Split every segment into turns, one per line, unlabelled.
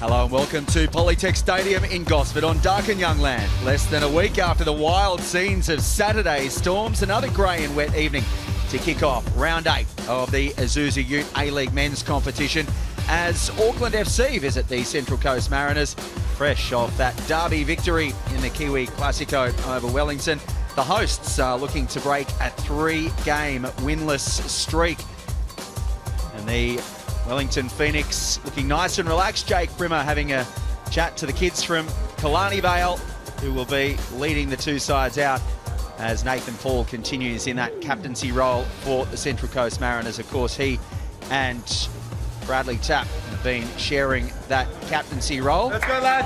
Hello and welcome to Polytech Stadium in Gosford on Darkin Young land. Less than a week after the wild scenes of Saturday's storms, another grey and wet evening to kick off round 8 of the Isuzu UTE A-League men's competition as Auckland FC visit the Central Coast Mariners, fresh off that derby victory in the Kiwi Classico over Wellington. The hosts are looking to break a 3-game winless streak, and the Wellington Phoenix looking nice and relaxed. Jake Brimmer having a chat to the kids from Killarney Vale, who will be leading the two sides out as Nathan Paul continues in that captaincy role for the Central Coast Mariners. Of course, he and Bradley Tapp have been sharing that captaincy role.
Let's go, lad.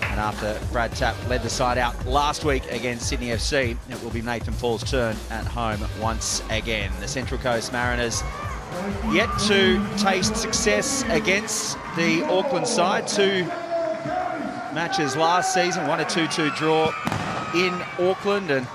And after Brad Tapp led the side out last week against Sydney FC, it will be Nathan Paul's turn at home once again. The Central Coast Mariners yet to taste success against the Auckland side. 2 matches last season, 1 a 2-2 draw in Auckland and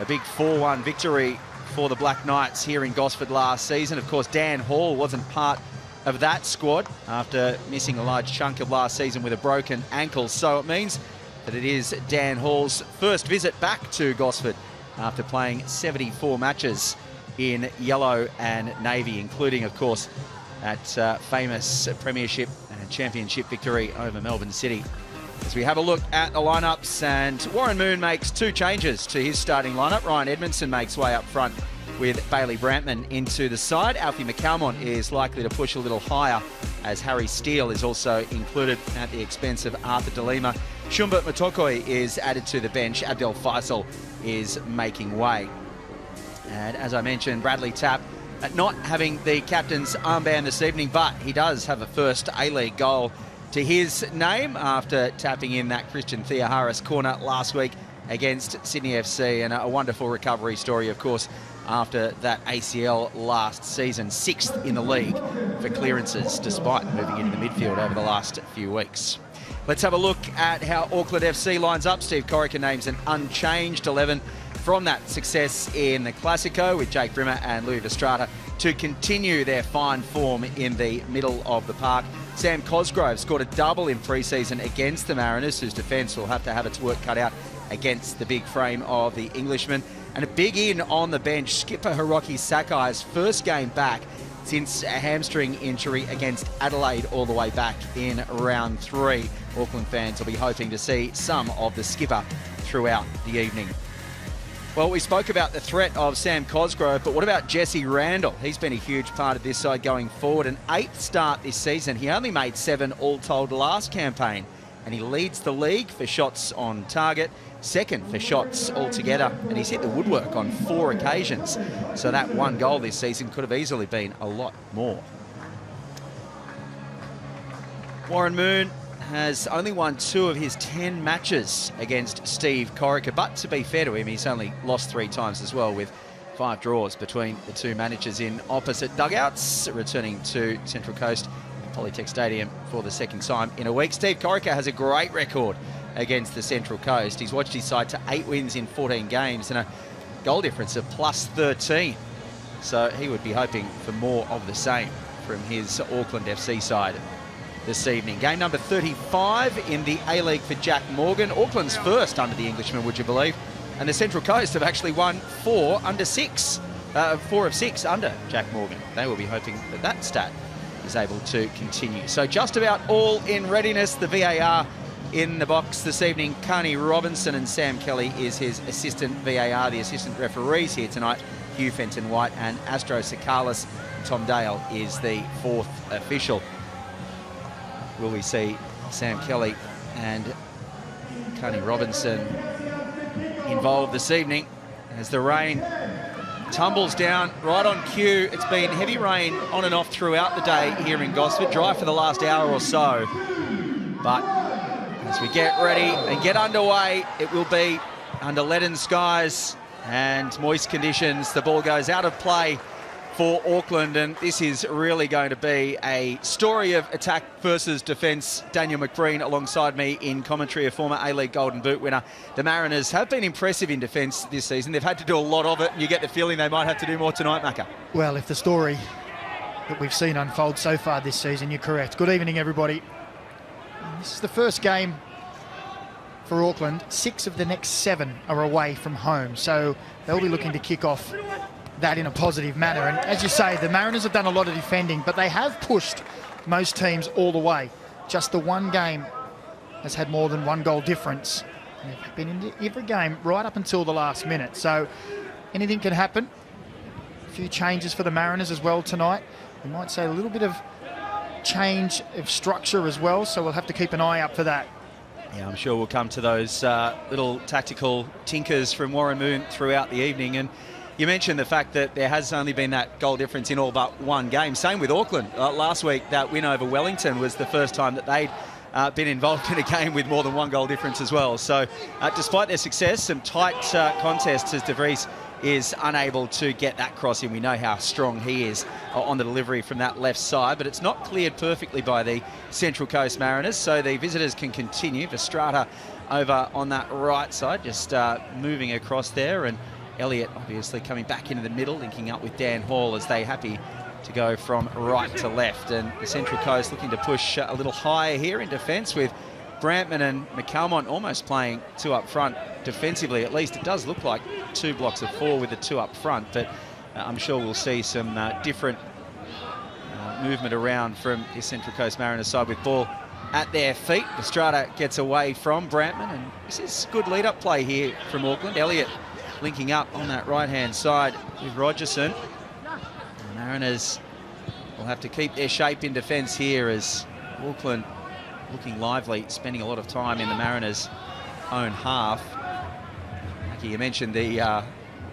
a big 4-1 victory for the Black Knights here in Gosford last season. Of course, Dan Hall wasn't part of that squad after missing a large chunk of last season with a broken ankle. So it means that it is Dan Hall's first visit back to Gosford after playing 74 matches in yellow and navy, including, of course, that famous premiership and championship victory over Melbourne City. As we have a look at the lineups, and Warren Moon makes 2 changes to his starting lineup. Ryan Edmondson makes way up front with Bailey Brantman into the side. Alfie McCalmont is likely to push a little higher as Harry Steele is also included at the expense of Arthur DeLima. Shumbert Matokoi is added to the bench. Abdel Faisal is making way. And as I mentioned, Bradley Tapp not having the captain's armband this evening, but he does have a first A-League goal to his name after tapping in that Christian Theoharis corner last week against Sydney FC, and a wonderful recovery story, of course, after that ACL last season. 6th in the league for clearances, despite moving into the midfield over the last few weeks. Let's have a look at how Auckland FC lines up. Steve Corica names an unchanged 11 from that success in the Classico, with Jake Brimmer and Louis Vestrata to continue their fine form in the middle of the park. Sam Cosgrove scored a double in pre-season against the Mariners, whose defence will have to have its work cut out against the big frame of the Englishman. And a big in on the bench, skipper Hiroki Sakai's first game back since a hamstring injury against Adelaide all the way back in round 3. Auckland fans will be hoping to see some of the skipper throughout the evening. Well, we spoke about the threat of Sam Cosgrove, but what about Jesse Randall? He's been a huge part of this side going forward. An 8th start this season. He only made 7 all told last campaign, and he leads the league for shots on target, 2nd for shots altogether, and he's hit the woodwork on 4 occasions. So that 1 goal this season could have easily been a lot more. Warren Moon has only won 2 of his 10 matches against Steve Corica, but to be fair to him, he's only lost 3 times as well, with 5 draws between the 2 managers in opposite dugouts. Returning to Central Coast Polytech Stadium for the 2nd time in a week. Steve Corica has a great record against the Central Coast. He's watched his side to 8 wins in 14 games and a goal difference of plus 13. So he would be hoping for more of the same from his Auckland FC side this evening. Game number 35 in the A-League for Jack Morgan. Auckland's first under the Englishman, would you believe? And the Central Coast have actually won 4 of 6 under Jack Morgan. They will be hoping that that stat is able to continue. So just about all in readiness. The VAR in the box this evening. Carney Robinson and Sam Kelly is his assistant VAR. The assistant referees here tonight, Hugh Fenton-White and Astro Sakalis. Tom Dale is the 4th official. Will we see Sam Kelly and Carney Robinson involved this evening as the rain tumbles down right on cue? It's been heavy rain on and off throughout the day here in Gosford, dry for the last hour or so. But as we get ready and get underway, it will be under leaden skies and moist conditions. The ball goes out of play for Auckland, and this is really going to be a story of attack versus defence. Daniel McBreen alongside me in commentary, a former A-League Golden Boot winner. The Mariners have been impressive in defence this season. They've had to do a lot of it, and you get the feeling they might have to do more tonight, Macca.
Well, if the story that we've seen unfold so far this season, you're correct. Good evening, everybody.
This is the first game for Auckland. 6 of the next 7 are away from home, so they'll be looking to kick off that in a positive manner. And as you say, the Mariners have done a lot of defending, but they have pushed most teams all the way. Just the one game has had more than 1 goal difference. And they've been in every game right up until the last minute, so anything can happen. A few changes for the Mariners as well tonight. We might say a little bit of change of structure as well, so we'll have to keep an eye out for that.
Yeah, I'm sure we'll come to those little tactical tinkers from Warren Moon throughout the evening. And you mentioned the fact that there has only been that goal difference in all but one game. Same with Auckland. Last week, that win over Wellington was the first time that they'd been involved in a game with more than 1 goal difference as well. So despite their success, some tight contests as De Vries is unable to get that cross in. We know how strong he is on the delivery from that left side, but it's not cleared perfectly by the Central Coast Mariners, so the visitors can continue. Vestrata over on that right side, just moving across there, and Elliott obviously coming back into the middle, linking up with Dan Hall as they happy to go from right to left. And the Central Coast looking to push a little higher here in defence, with Brantman and McCalmont almost playing 2 up front defensively. At least it does look like 2 blocks of 4 with the 2 up front, but I'm sure we'll see some different movement around from the Central Coast Mariners side with ball at their feet. Vestrata gets away from Brantman, and this is good lead-up play here from Auckland. Elliott linking up on that right-hand side with Rogerson. The Mariners will have to keep their shape in defence here, as Auckland looking lively, spending a lot of time in the Mariners' own half. Like you mentioned, the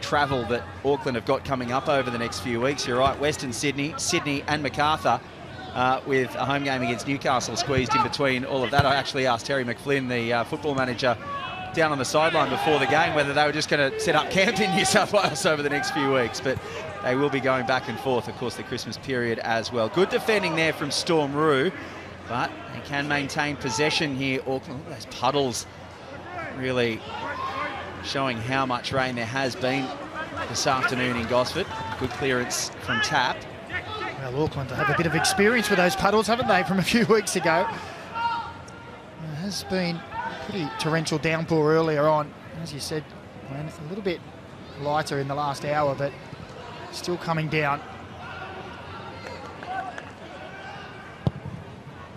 travel that Auckland have got coming up over the next few weeks. You're right, Western Sydney, Sydney and Macarthur, with a home game against Newcastle squeezed in between all of that. I actually asked Terry McFlynn, the football manager, down on the sideline before the game, whether they were just going to set up camp in New South Wales over the next few weeks, but they will be going back and forth, of course, the Christmas period as well. Good defending there from Storm Roo, but they can maintain possession here. Auckland, look at those puddles, really showing how much rain there has been this afternoon in Gosford. Good clearance from Tap.
Well, Auckland have a bit of experience with those puddles, haven't they, from a few weeks ago? It has been pretty torrential downpour earlier on. As you said, a little bit lighter in the last hour, but still coming down.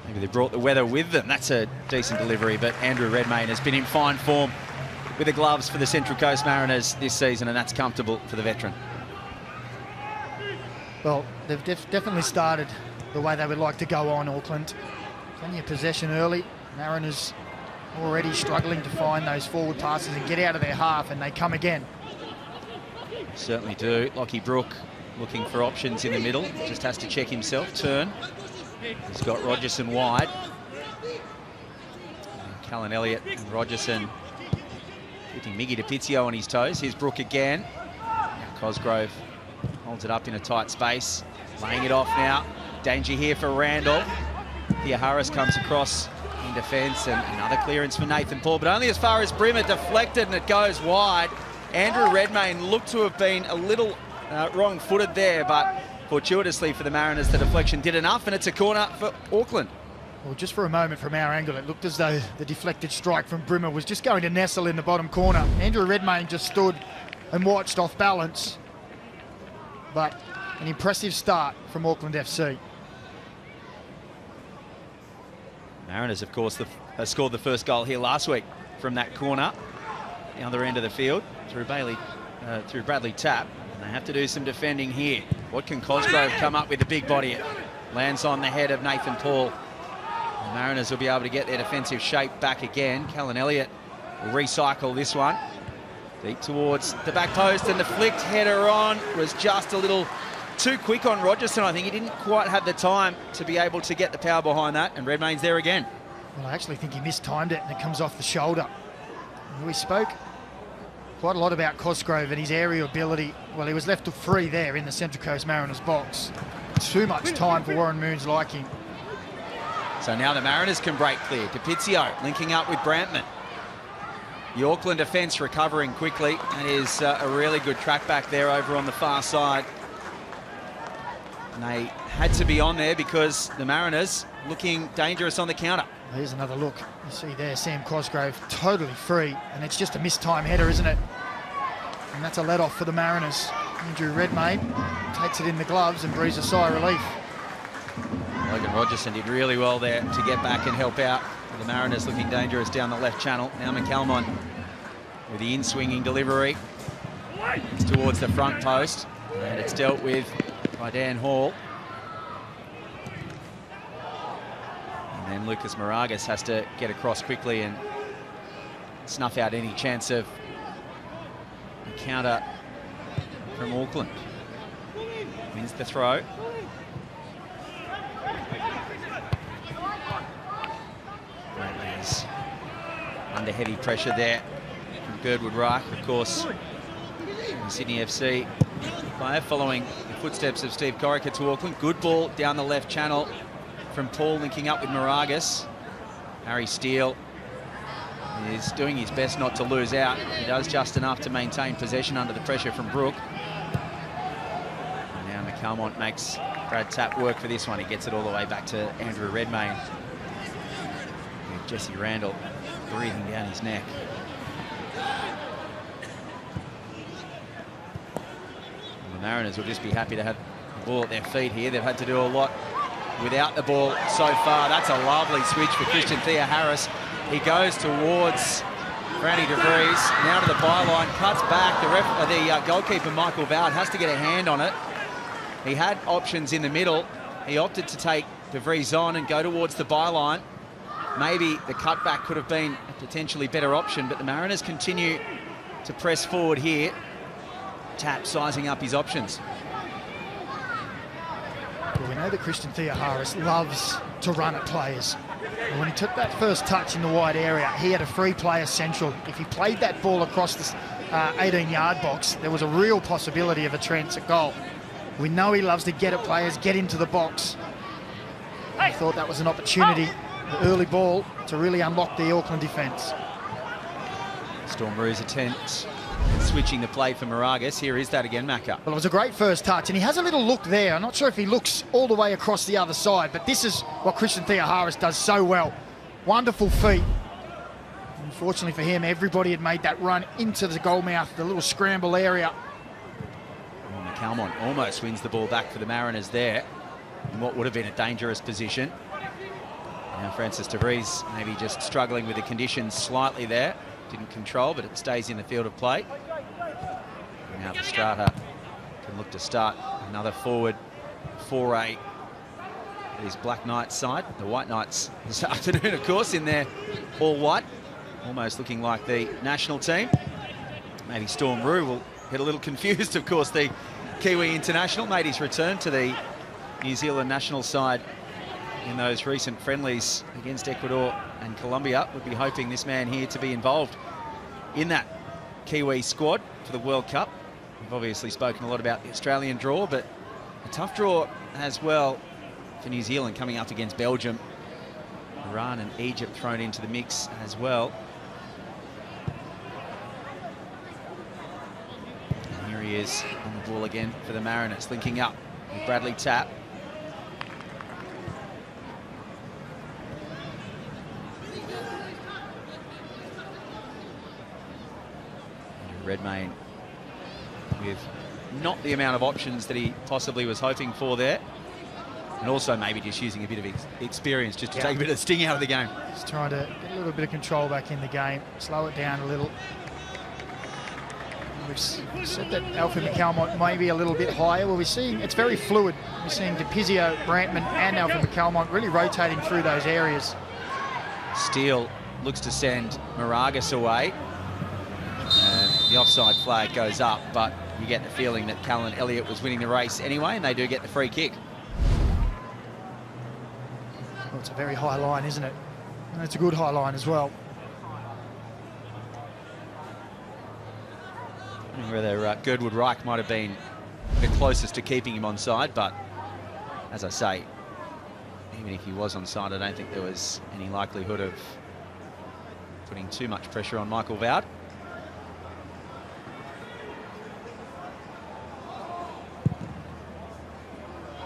Maybe they brought the weather with them. That's a decent delivery, but Andrew Redmayne has been in fine form with the gloves for the Central Coast Mariners this season, and that's comfortable for the veteran.
Well, they've definitely started the way they would like to go on, Auckland. Plenty of possession early. Mariners already struggling to find those forward passes and get out of their half, and they come again.
Certainly do. Lockie Brook looking for options in the middle. Just has to check himself. Turn. He's got Rogerson wide. And Callan Elliott and Rogerson keeping Miggy DiPizio on his toes. Here's Brook again. Cosgrove holds it up in a tight space. Laying it off now. Danger here for Randall. Thea Harris comes across in defence, and another clearance for Nathan Paul, but only as far as Brimmer, deflected, and it goes wide. Andrew Redmayne looked to have been a little wrong-footed there, but fortuitously for the Mariners, the deflection did enough, and it's a corner for Auckland.
Well, just for a moment from our angle, it looked as though the deflected strike from Brimmer was just going to nestle in the bottom corner. Andrew Redmayne just stood and watched off balance, but an impressive start from Auckland FC.
Mariners, of course, scored the first goal here last week from that corner, the other end of the field, through Bradley Tapp. And they have to do some defending here. What can Cosgrove come up with? A big body? It lands on the head of Nathan Paul. The Mariners will be able to get their defensive shape back again. Callan Elliott will recycle this one. Deep towards the back post, and the flicked header on was just a little too quick on Rogerson. I think he didn't quite have the time to be able to get the power behind that, and Redmayne's there again.
Well, I actually think he mistimed it, and it comes off the shoulder. We spoke quite a lot about Cosgrove and his aerial ability. Well, he was left free there in the Central Coast Mariners box. Too much time for Warren Moon's liking.
So now the Mariners can break clear. DiPizio linking up with Brantman. The Auckland defence recovering quickly, and is a really good track back there over on the far side. And they had to be on there because the Mariners looking dangerous on the counter.
Here's another look. You see there, Sam Cosgrove totally free, and it's just a missed time header, isn't it? And that's a let-off for the Mariners. Andrew Redmayne takes it in the gloves and breathes a sigh of relief.
Logan Rogerson did really well there to get back and help out. The Mariners looking dangerous down the left channel. Now McCalmont with the in-swinging delivery. It's towards the front post, and it's dealt with by Dan Hall. And then Lucas Moragas has to get across quickly and snuff out any chance of a counter from Auckland. Wins the throw. Bradley's under heavy pressure there from Girdwood Reich, of course. Sydney FC player following the footsteps of Steve Corica to Auckland. Good ball down the left channel from Paul, linking up with Moragas. Harry Steele is doing his best not to lose out. He does just enough to maintain possession under the pressure from Brook. And now McCalmont makes Brad Tapp work for this one. He gets it all the way back to Andrew Redmayne. With Jesse Randall breathing down his neck. And the Mariners will just be happy to have the ball at their feet here. They've had to do a lot without the ball so far. That's a lovely switch for Christian Thea-Harris. He goes towards Brandy de Vries, now to the byline, cuts back. The goalkeeper, Michael Vowd, has to get a hand on it. He had options in the middle. He opted to take de Vries on and go towards the byline. Maybe the cutback could have been a potentially better option, but the Mariners continue to press forward here. Tapp sizing up his options.
Well, we know that Christian Thea-Harris loves to run at players. And when he took that first touch in the wide area, he had a free player central. If he played that ball across the 18-yard box, there was a real possibility of a transit goal. We know he loves to get at players, get into the box. I thought that was an opportunity, the early ball, to really unlock the Auckland defence.
Storm Roos attempts switching the play for Moragas. Here is that again, Macca.
Well, it was a great first touch, and he has a little look there. I'm not sure if he looks all the way across the other side, but this is what Christian Thea-Harris does so well. Wonderful feet. Unfortunately for him, everybody had made that run into the goal mouth, the little scramble area.
Well, McCalmont almost wins the ball back for the Mariners there in what would have been a dangerous position. Now Francis de Vries maybe just struggling with the conditions slightly there. Didn't control, but it stays in the field of play. Now the Strata can look to start another forward foray. These Black Knights side, the White Knights this afternoon, of course, in their all white, almost looking like the national team. Maybe Storm Roo will get a little confused. Of course, the Kiwi international made his return to the New Zealand national side in those recent friendlies against Ecuador and Colombia. Would be hoping this man here to be involved in that Kiwi squad for the World Cup. We've obviously spoken a lot about the Australian draw, but a tough draw as well for New Zealand, coming up against Belgium, Iran and Egypt thrown into the mix as well. And here he is on the ball again for the Mariners, linking up with Bradley Tapp. Redmayne with not the amount of options that he possibly was hoping for there. And also maybe just using a bit of experience just to take a bit of sting out of the game.
Just trying to get a little bit of control back in the game, slow it down a little. We've said that Alfred McCalmont may be a little bit higher. Well, we're seeing it's very fluid. We're seeing DePizio, Brantman and Alfred McCalmont really rotating through those areas.
Steele looks to send Moragas away. The offside flag goes up, but you get the feeling that Callan Elliott was winning the race anyway, and they do get the free kick.
Well, it's a very high line, isn't it? And it's a good high line as well.
Whether Girdwood Reich might have been the closest to keeping him onside, but as I say, even if he was onside, I don't think there was any likelihood of putting too much pressure on Michael Vowd.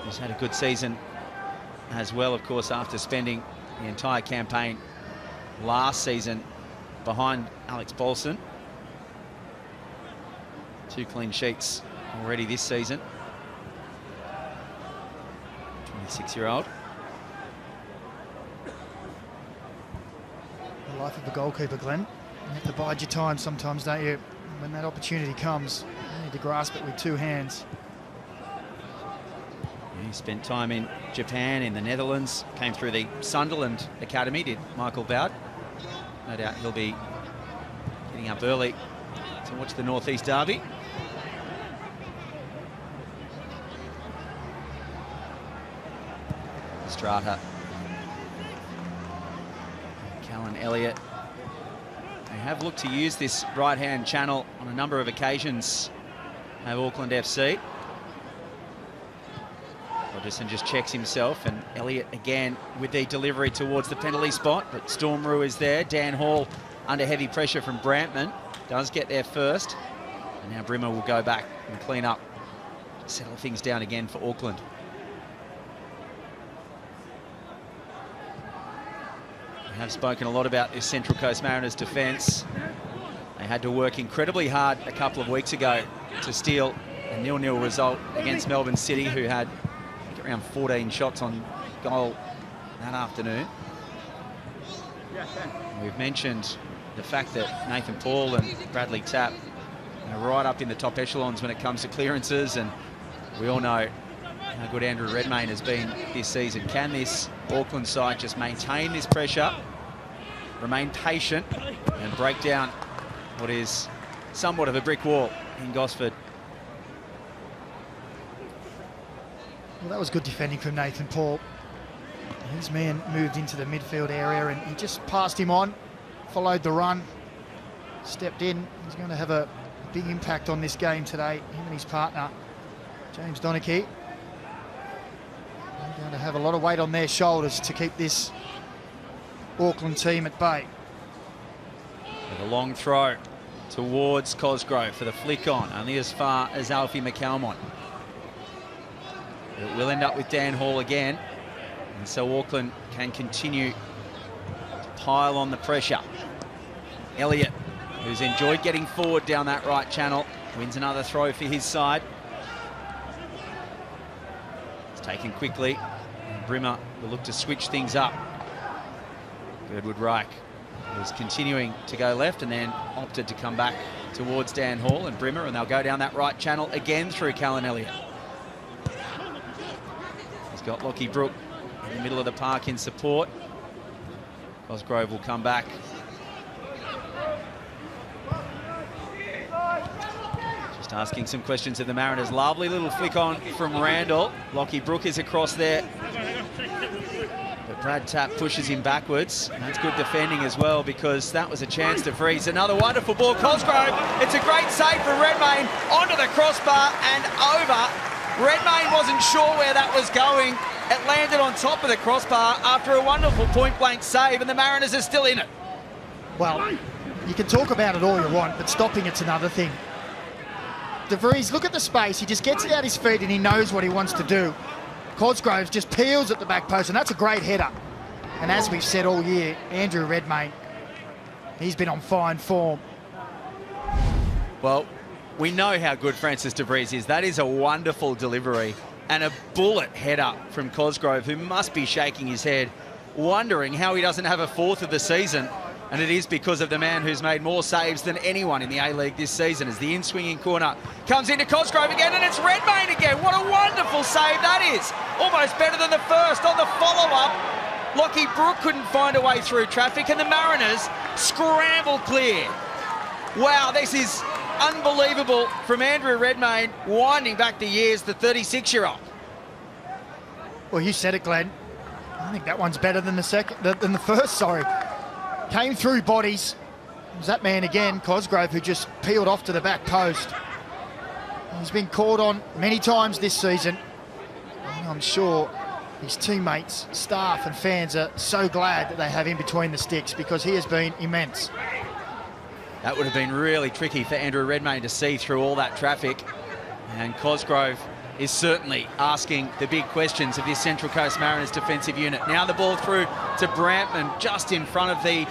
He's had a good season as well, of course, after spending the entire campaign last season behind Alex Bolson. 2 clean sheets already this season. 26-year-old.
The life of a goalkeeper, Glenn. You have to bide your time sometimes, don't you? When that opportunity comes, you need to grasp it with 2 hands.
He spent time in Japan, in the Netherlands, came through the Sunderland Academy, did Michael Boud. No doubt he'll be getting up early to watch the North East Derby. Strata. Callan Elliott. They have looked to use this right-hand channel on a number of occasions, have Auckland FC. Rogerson just checks himself, and Elliott again with the delivery towards the penalty spot, but Stormrue is there. Dan Hall under heavy pressure from Brantman, does get there first, and now Brimmer will go back and clean up, settle things down again for Auckland. We have spoken a lot about this Central Coast Mariners defence. They had to work incredibly hard a couple of weeks ago to steal a 0-0 result against Melbourne City, who had around 14 shots on goal that afternoon. We've mentioned the fact that Nathan Paul and Bradley Tapp are right up in the top echelons when it comes to clearances, and we all know how good Andrew Redmayne has been this season. Can this Auckland side just maintain this pressure, remain patient, and break down what is somewhat of a brick wall in Gosford?
Well, that was good defending from Nathan Paul. His man moved into the midfield area and he just passed him on, followed the run, stepped in. He's going to have a big impact on this game today, him and his partner, James Donachie. They're going to have a lot of weight on their shoulders to keep this Auckland team at bay.
With a long throw towards Cosgrove for the flick on, only as far as Alfie McCalmont. It will end up with Dan Hall again, and so Auckland can continue to pile on the pressure. Elliott, who's enjoyed getting forward down that right channel, wins another throw for his side. It's taken quickly, and Brimmer will look to switch things up. Birdwood Reich was continuing to go left and then opted to come back towards Dan Hall and Brimmer, and they'll go down that right channel again through Callan Elliott. He's got Lockie Brook in the middle of the park in support. Cosgrove will come back. Just asking some questions of the Mariners. Lovely little flick on from Randall. Lockie Brook is across there, but Brad Tapp pushes him backwards. And that's good defending as well, because that was a chance to freeze. Another wonderful ball. Cosgrove, it's a great save from Redmayne, onto the crossbar and over. Redmayne wasn't sure where that was going. It landed on top of the crossbar after a wonderful point-blank save, and the Mariners are still in it.
Well, you can talk about it all you want, but stopping it's another thing. De Vries, look at the space. He just gets it out his feet and he knows what he wants to do. Cosgrove just peels at the back post, and that's a great header. And as we've said all year, Andrew Redmayne, he's been on fine form.
Well, we know how good Francis de Vries is. That is a wonderful delivery and a bullet header from Cosgrove, who must be shaking his head, wondering how he doesn't have a fourth of the season. And it is because of the man who's made more saves than anyone in the A-League this season, as the in-swinging corner comes into Cosgrove again, and it's Redmayne again. What a wonderful save that is. Almost better than the first. On the follow-up, Lockie Brook couldn't find a way through traffic, and the Mariners scramble clear. Wow, this is unbelievable from Andrew Redmayne, winding back the years, the 36-year-old.
Well, you said it, Glenn. I think that one's better than the first, sorry. Came through bodies. It was that man again, Cosgrove, who just peeled off to the back post. He's been called on many times this season. And I'm sure his teammates, staff and fans are so glad that they have him between the sticks, because he has been immense.
That would have been really tricky for Andrew Redmayne to see through all that traffic. And Cosgrove is certainly asking the big questions of this Central Coast Mariners defensive unit. Now the ball through to Brampton, just in front of the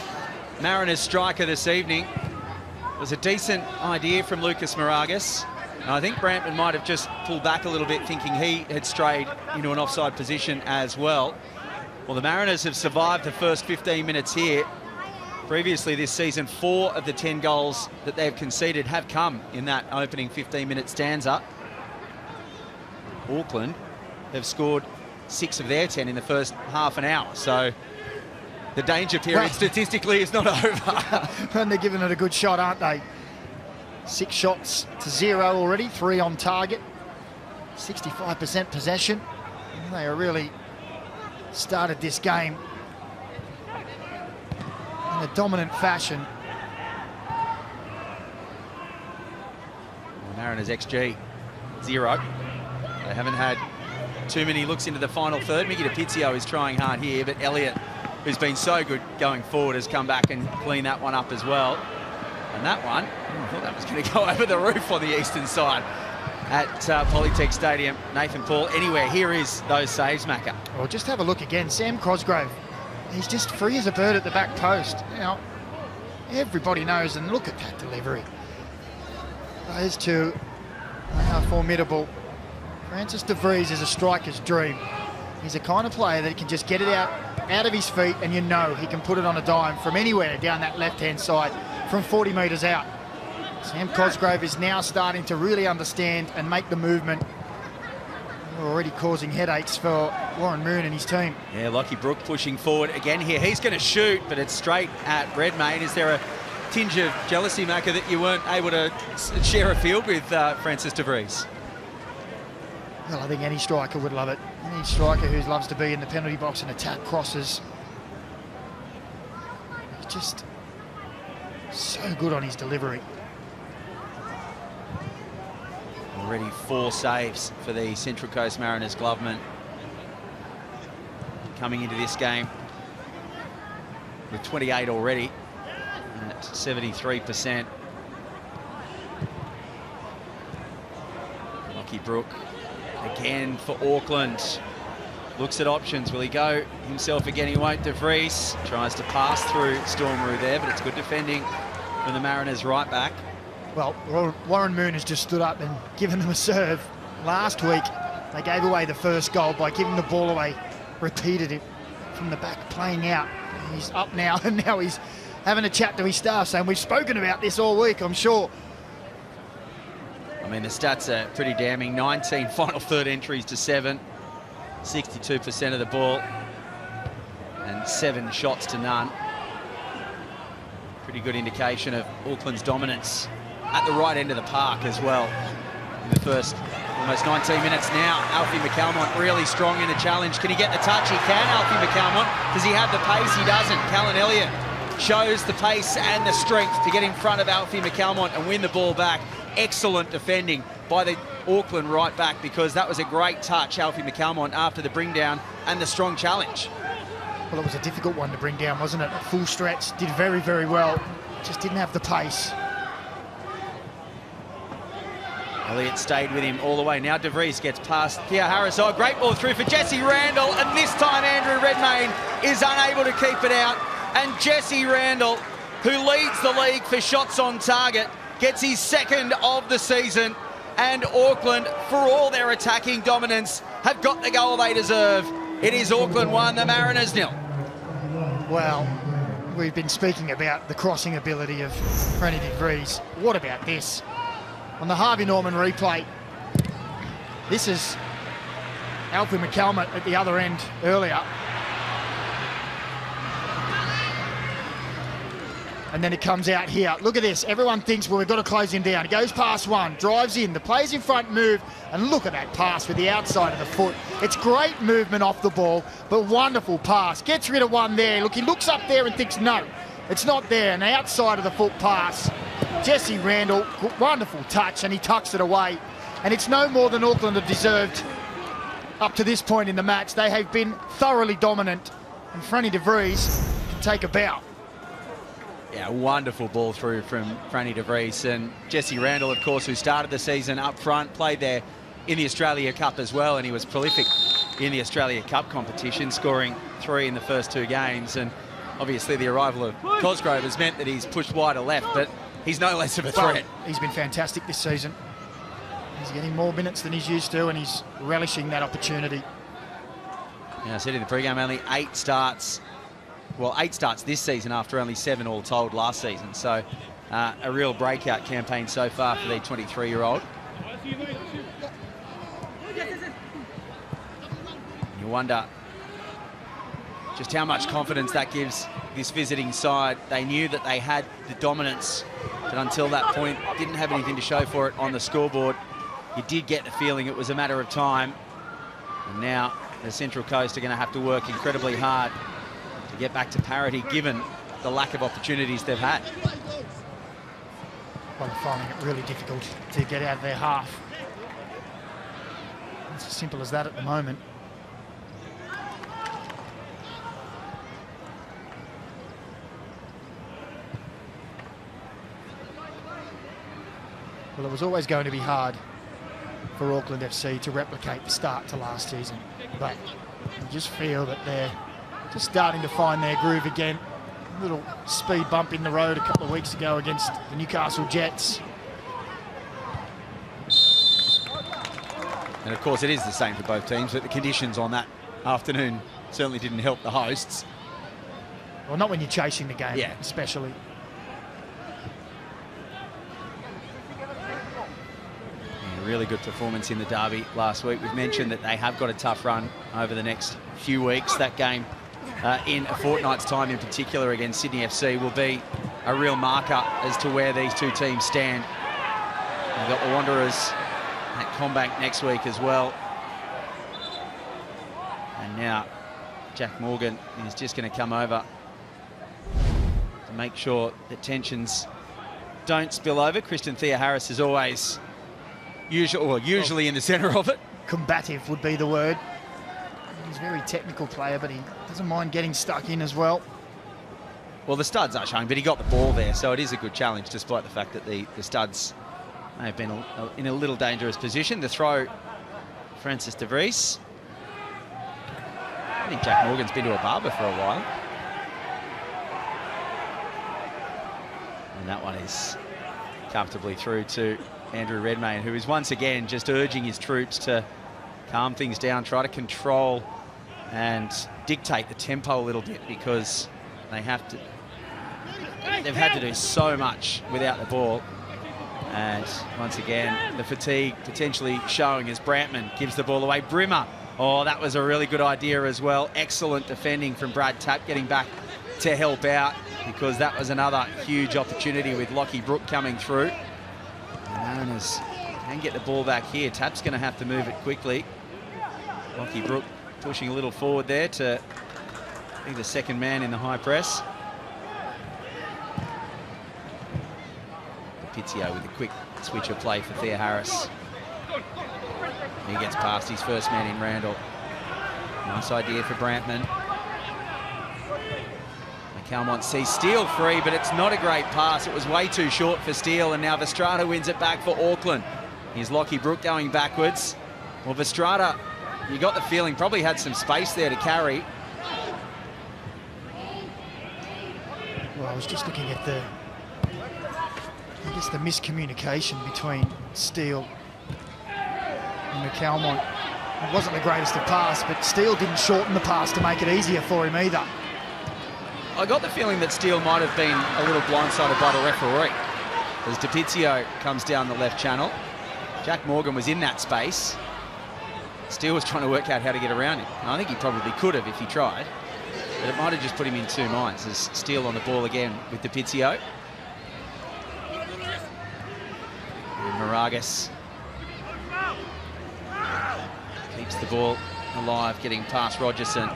Mariners striker this evening. It was a decent idea from Lucas Moragas. And I think Brampton might have just pulled back a little bit, thinking he had strayed into an offside position as well. Well, the Mariners have survived the first 15 minutes here. Previously this season, 4 of the 10 goals that they've conceded have come in that opening 15-minute stanza. Auckland have scored 6 of their 10 in the first half an hour. So the danger period statistically is not over.
And they're giving it a good shot, aren't they? 6 shots to 0 already, 3 on target, 65% possession. They are really started this game in a dominant fashion.
The Mariners XG 0. They haven't had too many looks into the final third. Mickey DePizio is trying hard here, but Elliott, who's been so good going forward, has come back and cleaned that one up as well. And that one, I thought that was going to go over the roof on the eastern side at Polytech Stadium. Nathan Paul, anywhere, here is those saves, Macca.
Well, just have a look again. Sam Cosgrove, he's just free as a bird at the back post. Now, everybody knows, and look at that delivery. Those two are formidable. Francis de Vries is a striker's dream. He's the kind of player that can just get it out of his feet, and you know he can put it on a dime from anywhere down that left-hand side from 40 metres out. Sam Cosgrove is now starting to really understand and make the movement. They're already causing headaches for Warren Moon and his team.
Yeah, Lockie Brook pushing forward again here. He's going to shoot, but it's straight at Redmayne. Is there a tinge of jealousy, Macca, that you weren't able to share a field with Francis de Vries?
Well, I think any striker would love it. Any striker who loves to be in the penalty box and attack crosses. He's just so good on his delivery.
Already 4 saves for the Central Coast Mariners gloveman coming into this game with 28 already at 73%. Lockie Brook again for Auckland. Looks at options. Will he go himself again? He won't. De Vries tries to pass through Stormroo there, but it's good defending from the Mariners right back.
Well, Warren Moon has just stood up and given them a serve. Last week, they gave away the first goal by giving the ball away, repeated it from the back, playing out. He's up now, and now he's having a chat to his staff, saying we've spoken about this all week, I'm sure.
I mean, the stats are pretty damning. 19 final third entries to 7, 62% of the ball, and 7 shots to none. Pretty good indication of Auckland's dominance at the right end of the park as well. In the first almost 19 minutes now, Alfie McCalmont really strong in the challenge. Can he get the touch? He can, Alfie McCalmont. Does he have the pace? He doesn't. Callan Elliott shows the pace and the strength to get in front of Alfie McCalmont and win the ball back. Excellent defending by the Auckland right back, because that was a great touch, Alfie McCalmont, after the bring down and the strong challenge.
Well, it was a difficult one to bring down, wasn't it? A full stretch, did very, very well. Just didn't have the pace.
Elliott stayed with him all the way. Now De Vries gets past Thea Harris. Oh, great ball through for Jesse Randall, and this time Andrew Redmayne is unable to keep it out. And Jesse Randall, who leads the league for shots on target, gets his 2nd of the season. And Auckland, for all their attacking dominance, have got the goal they deserve. It is Auckland 1, the Mariners 0.
Well, we've been speaking about the crossing ability of Franny de Vries. What about this? On the Harvey Norman replay, this is Alfie McCalmont at the other end earlier. And then it comes out here. Look at this. Everyone thinks, well, we've got to close him down. He goes past one, drives in. The players in front move, and look at that pass with the outside of the foot. It's great movement off the ball, but wonderful pass. Gets rid of one there. Look, he looks up there and thinks, no, it's not there. An outside of the foot pass. Jesse Randall, wonderful touch, and he tucks it away. And it's no more than Auckland have deserved up to this point in the match. They have been thoroughly dominant, and Franny de Vries can take a bow.
Yeah, wonderful ball through from Franny de Vries. And Jesse Randall, of course, who started the season up front, played there in the Australia Cup as well, and he was prolific in the Australia Cup competition, scoring 3 in the first 2 games. And obviously the arrival of Cosgrove has meant that he's pushed wider left, but he's no less of a threat.
Well, he's been fantastic this season. He's getting more minutes than he's used to, and he's relishing that opportunity.
Yeah, I said in the pre-game, only 8 starts. Well, 8 starts this season after only 7 all told last season. So a real breakout campaign so far for the 23-year-old. You wonder just how much confidence that gives this visiting side. They knew that they had the dominance, but until that point didn't have anything to show for it on the scoreboard. You did get the feeling it was a matter of time. And now the Central Coast are going to have to work incredibly hard to get back to parity, given the lack of opportunities they've had.
Well, they're finding it really difficult to get out of their half. It's as simple as that at the moment. Well, it was always going to be hard for Auckland FC to replicate the start to last season, but you just feel that they're just starting to find their groove again. A little speed bump in the road a couple of weeks ago against the Newcastle Jets.
And of course it is the same for both teams, but the conditions on that afternoon certainly didn't help the hosts.
Well, not when you're chasing the game,
yeah,
especially.
Really good performance in the derby last week. We've mentioned that they have got a tough run over the next few weeks. That game in a fortnight's time in particular against Sydney FC will be a real marker as to where these two teams stand. They've got the Wanderers at Combank next week as well. And now Jack Morgan is just going to come over to make sure that tensions don't spill over. Christian Thea-Harris is always usually in the centre of it.
Combative would be the word. He's a very technical player, but he doesn't mind getting stuck in as well.
Well, the studs are showing, but he got the ball there, so it is a good challenge, despite the fact that the studs may have been in a little dangerous position. The throw, Francis de Vries. I think Jack Morgan's been to a barber for a while. And that one is comfortably through to Andrew Redmayne, who is once again just urging his troops to calm things down, try to control and dictate the tempo a little bit, because they've had to do so much without the ball. And once again, the fatigue potentially showing as Brantman gives the ball away. Brimmer, oh, that was a really good idea as well. Excellent defending from Brad Tapp, getting back to help out, because that was another huge opportunity with Lockie Brook coming through. Mariners can get the ball back here. Tapp's going to have to move it quickly. Lockie Brook pushing a little forward there to be the second man in the high press. Pizio with a quick switch of play for Thea-Harris. He gets past his first man in Randall. Nice idea for Brantman. Calmont sees Steele free, but it's not a great pass. It was way too short for Steele, and now Vestrada wins it back for Auckland. Here's Lockie Brook going backwards. Well, Vestrada, you got the feeling, probably had some space there to carry.
Well, I was just looking at the miscommunication between Steele and McCalmont. It wasn't the greatest of pass, but Steele didn't shorten the pass to make it easier for him either.
I got the feeling that Steele might have been a little blindsided by the referee, as DiPizio comes down the left channel. Jack Morgan was in that space. Steele was trying to work out how to get around him. And I think he probably could have if he tried, but it might have just put him in two minds, as Steele on the ball again with DiPizio. And Moragas keeps the ball alive, getting past Rogerson.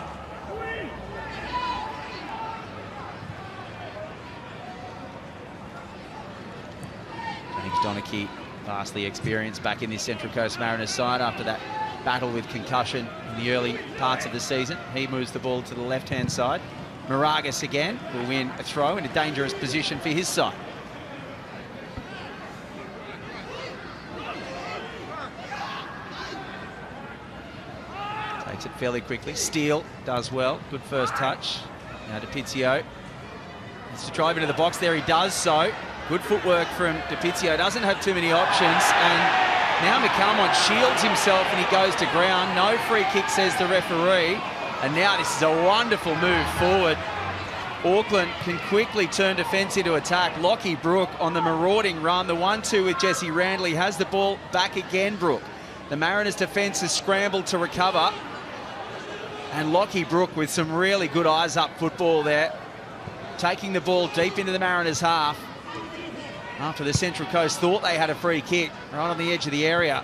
Donachie, vastly experienced back in this Central Coast Mariners side after that battle with concussion in the early parts of the season. He moves the ball to the left-hand side. Moragas again will win a throw in a dangerous position for his side. fairly quickly. Steele does well. Good first touch. Now DiPizio. Wants to drive into the box there. He does so. Good footwork from DiPizio. Doesn't have too many options. And now McCalmont shields himself and he goes to ground. No free kick, says the referee. And now this is a wonderful move forward. Auckland can quickly turn defence into attack. Lockie Brook on the marauding run. The 1-2 with Jesse Randley has the ball back again, Brook. The Mariners defence has scrambled to recover. And Lockie Brook with some really good eyes-up football there. Taking the ball deep into the Mariners' half. After the Central Coast thought they had a free kick right on the edge of the area.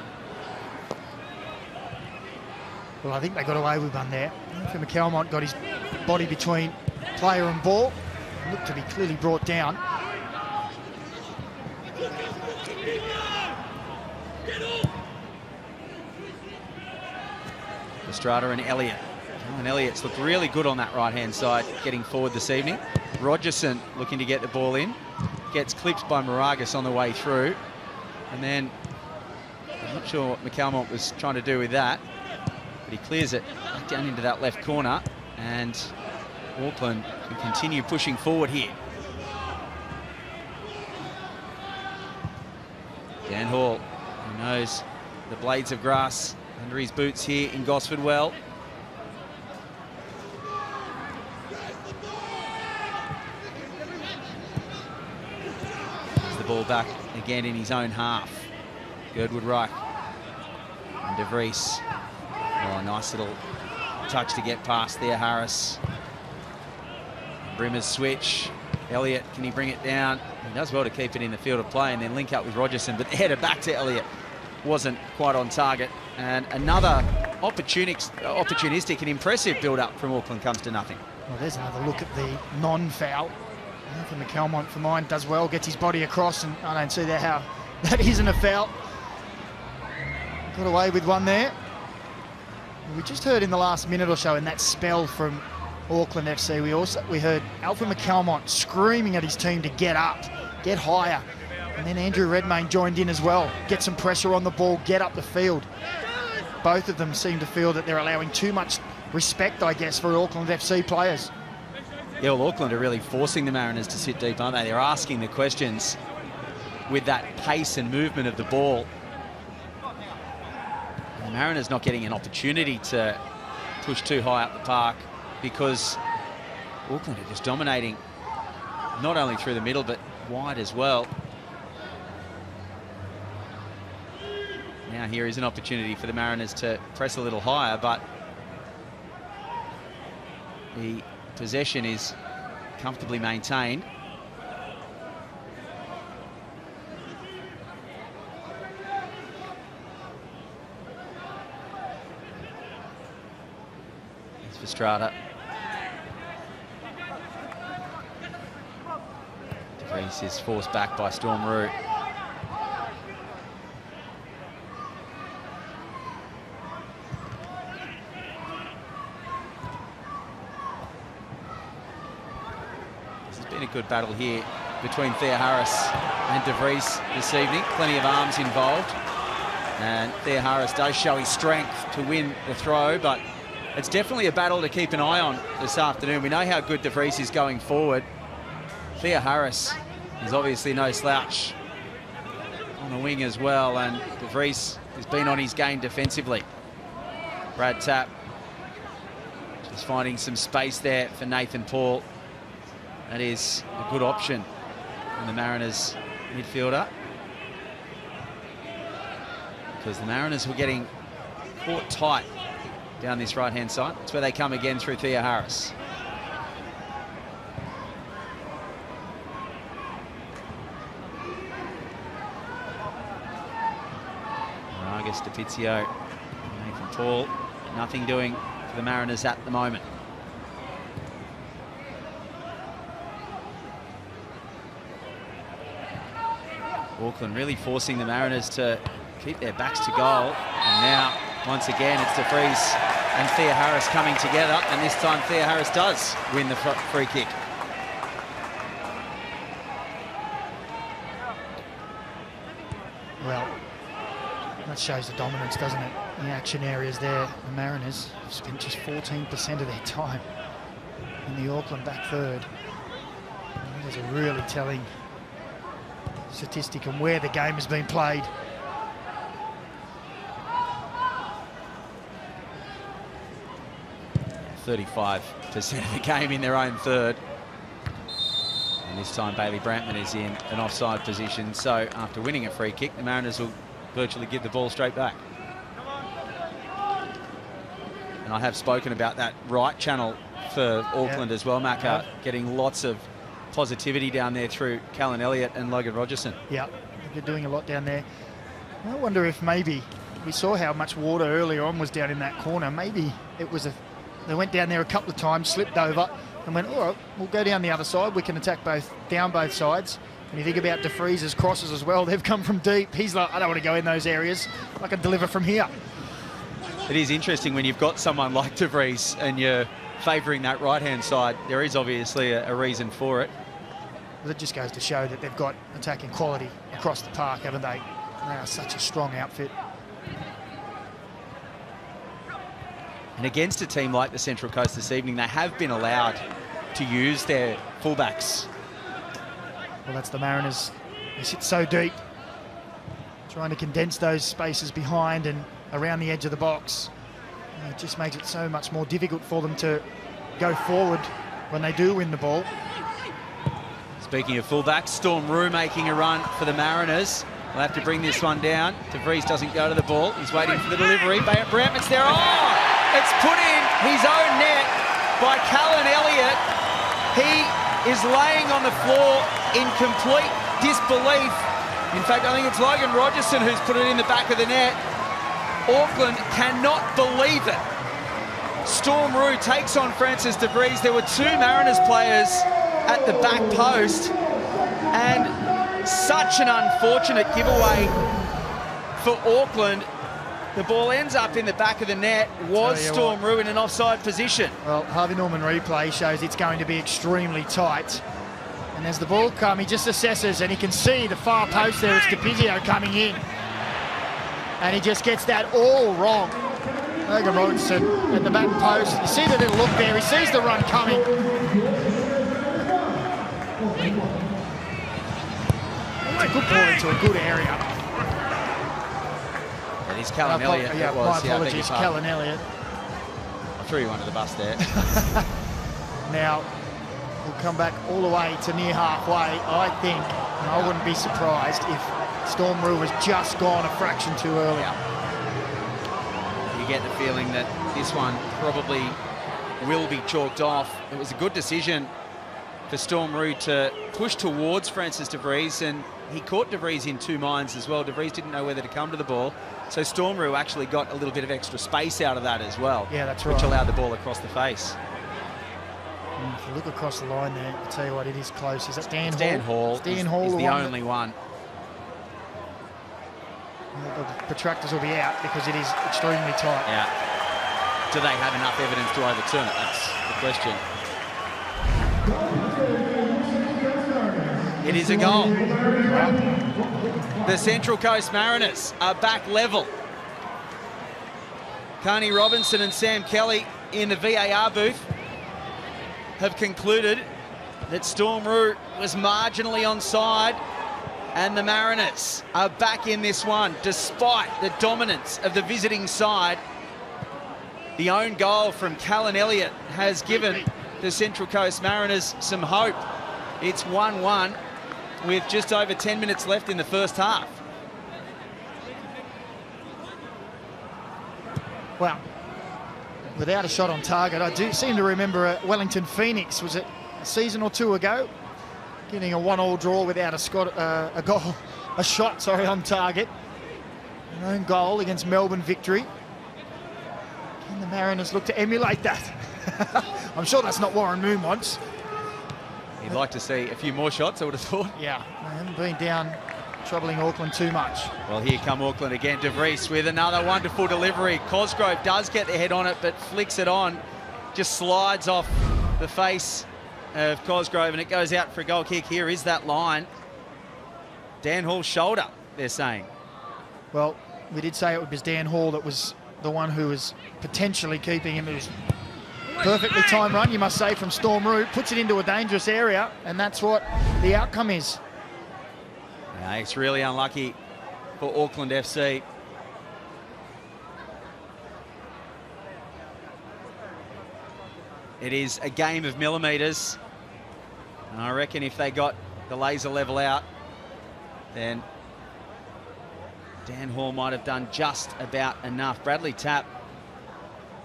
Well, I think they got away with one there. McCalmont got his body between player and ball. Looked to be clearly brought down.
Estrada and Elliott. And Elliott's looked really good on that right-hand side, getting forward this evening. Rogerson looking to get the ball in. Gets clipped by Moragas on the way through. And then, I'm not sure what McCalmont was trying to do with that, but he clears it back down into that left corner. And Auckland can continue pushing forward here. Dan Hall, who knows the blades of grass under his boots here in Gosford well. There's the ball back again in his own half. Girdwood Reich and De Vries. Oh, nice little touch to get past there, Harris. Brimmer's switch. Elliott, can he bring it down? He does well to keep it in the field of play and then link up with Rogerson, but the header back to Elliott wasn't quite on target. And another opportunistic and impressive build-up from Auckland comes to nothing.
Well, there's another look at the non-foul. For McCalmont, for mine, does well, gets his body across, and I don't see that how that isn't a foul. Got away with one there. We just heard in the last minute or so in that spell from Auckland FC, we heard Alfred McCalmont screaming at his team to get up, get higher. And then Andrew Redmayne joined in as well, get some pressure on the ball, get up the field. Both of them seem to feel that they're allowing too much respect, I guess, for Auckland FC players.
Yeah, well, Auckland are really forcing the Mariners to sit deep, aren't they? They're asking the questions with that pace and movement of the ball. The Mariners not getting an opportunity to push too high up the park because Auckland are just dominating, not only through the middle, but wide as well. Now here is an opportunity for the Mariners to press a little higher, but the possession is comfortably maintained. It's for Strata. De Vries is forced back by Storm Roux. A good battle here between Thea Harris and De Vries this evening. Plenty of arms involved, and Thea Harris does show his strength to win the throw, but it's definitely a battle to keep an eye on this afternoon. We know how good De Vries is going forward. Thea Harris is obviously no slouch on the wing as well, and De Vries has been on his game defensively. Brad Tapp just finding some space there for Nathan Paul. That is a good option from the Mariners midfielder, because the Mariners were getting caught tight down this right-hand side. That's where they come again through Thea Harris. Moragas, DiPizio, Nathan Paul. Nothing doing for the Mariners at the moment. Auckland really forcing the Mariners to keep their backs to goal. And now, once again, it's De Vries and Thea Harris coming together. And this time, Thea Harris does win the free kick.
Well, That shows the dominance, doesn't it? In the action areas there, the Mariners have spent just 14% of their time in the Auckland back third. And that is a really telling statistic on where the game has been played.
Yeah, 35% of the game in their own third. And this time Bailey Brantman is in an offside position. So after winning a free kick, the Mariners will virtually give the ball straight back. And I have spoken about that right channel for Auckland as well, Macca, getting lots of positivity down there through Callan Elliott and Logan Rogerson.
Yeah, they're doing a lot down there. I wonder if maybe, we saw how much water earlier on was down in that corner. Maybe it was they went down there a couple of times, slipped over and went, all right, we'll go down the other side. We can attack down both sides. And you think about De Vries's crosses as well. They've come from deep. He's like, I don't want to go in those areas. I can deliver from here.
It is interesting when you've got someone like De Vries and you're favouring that right-hand side. There is obviously a reason for it.
Well, it just goes to show that they've got attacking quality across the park, haven't they? They are such a strong outfit.
And against a team like the Central Coast this evening, they have been allowed to use their fullbacks.
Well, that's the Mariners. They sit so deep, trying to condense those spaces behind and around the edge of the box. And it just makes it so much more difficult for them to go forward when they do win the ball.
Speaking of fullbacks, Storm Rue making a run for the Mariners. We'll have to bring this one down. De Vries doesn't go to the ball. He's waiting for the delivery. Brantman's there. Oh! It's put in his own net by Callan Elliott. He is laying on the floor in complete disbelief. In fact, I think it's Logan Rogerson who's put it in the back of the net. Auckland cannot believe it. Storm Rue takes on Francis De Vries. There were two Mariners players at the back post, and such an unfortunate giveaway for Auckland. The ball ends up in the back of the net. Was Storm Rue in an offside position?
Well, Harvey Norman replay shows it's going to be extremely tight. And as the ball comes, he just assesses, and he can see the far post there. It's Capizio coming in. And he just gets that all wrong. Logan Robertson at the back post. You see the little look there. He sees the run coming. It's a good ball into a good area.
That is Callan Elliott.
Yeah, my apologies, Callan Elliott.
I threw you under the bus there.
Now, we'll come back all the way to near halfway, I think, and I wouldn't be surprised if Storm Rue has just gone a fraction too early.
You get the feeling that this one probably will be chalked off. It was a good decision for Storm Rue to push towards Francis De Vries, and he caught De Vries in two minds as well. De Vries didn't know whether to come to the ball, so Storm Rue actually got a little bit of extra space out of that as well.
Yeah, that's right.
Which allowed the ball across the face.
If you look across the line there, I'll tell you what, it is close. Is that Dan Hall?
Dan Hall.
Dan Hall
is the only one.
The protractors will be out because it is extremely tight.
Yeah. Do they have enough evidence to overturn it? That's the question. It is a goal. The Central Coast Mariners are back level. Carney Robinson and Sam Kelly in the VAR booth have concluded that Storm Rue was marginally onside, and the Mariners are back in this one despite the dominance of the visiting side. The own goal from Callan Elliott has given the Central Coast Mariners some hope. It's 1-1 with just over 10 minutes left in the first half.
Well, without a shot on target, I do seem to remember Wellington Phoenix, was it a season or two ago, getting a 1-1 draw without a shot on target. An own goal against Melbourne victory. Can the Mariners look to emulate that? I'm sure that's not Warren Moon wants.
He'd like to see a few more shots, I would have thought.
Yeah, they haven't been down troubling Auckland too much.
Well, here come Auckland again. De Vries with another wonderful delivery. Cosgrove does get the head on it, but flicks it on. Just slides off the face of Cosgrove, and it goes out for a goal kick. Here is that line. Dan Hall's shoulder, they're saying.
Well, We did say it was Dan Hall that was the one who was potentially keeping him. It was perfectly timed run, you must say, from Storm Root. Puts it into a dangerous area, and that's what the outcome is.
Yeah, it's really unlucky for Auckland FC. It is a game of millimetres, and I reckon if they got the laser level out, then Dan Hall might have done just about enough. Bradley Tapp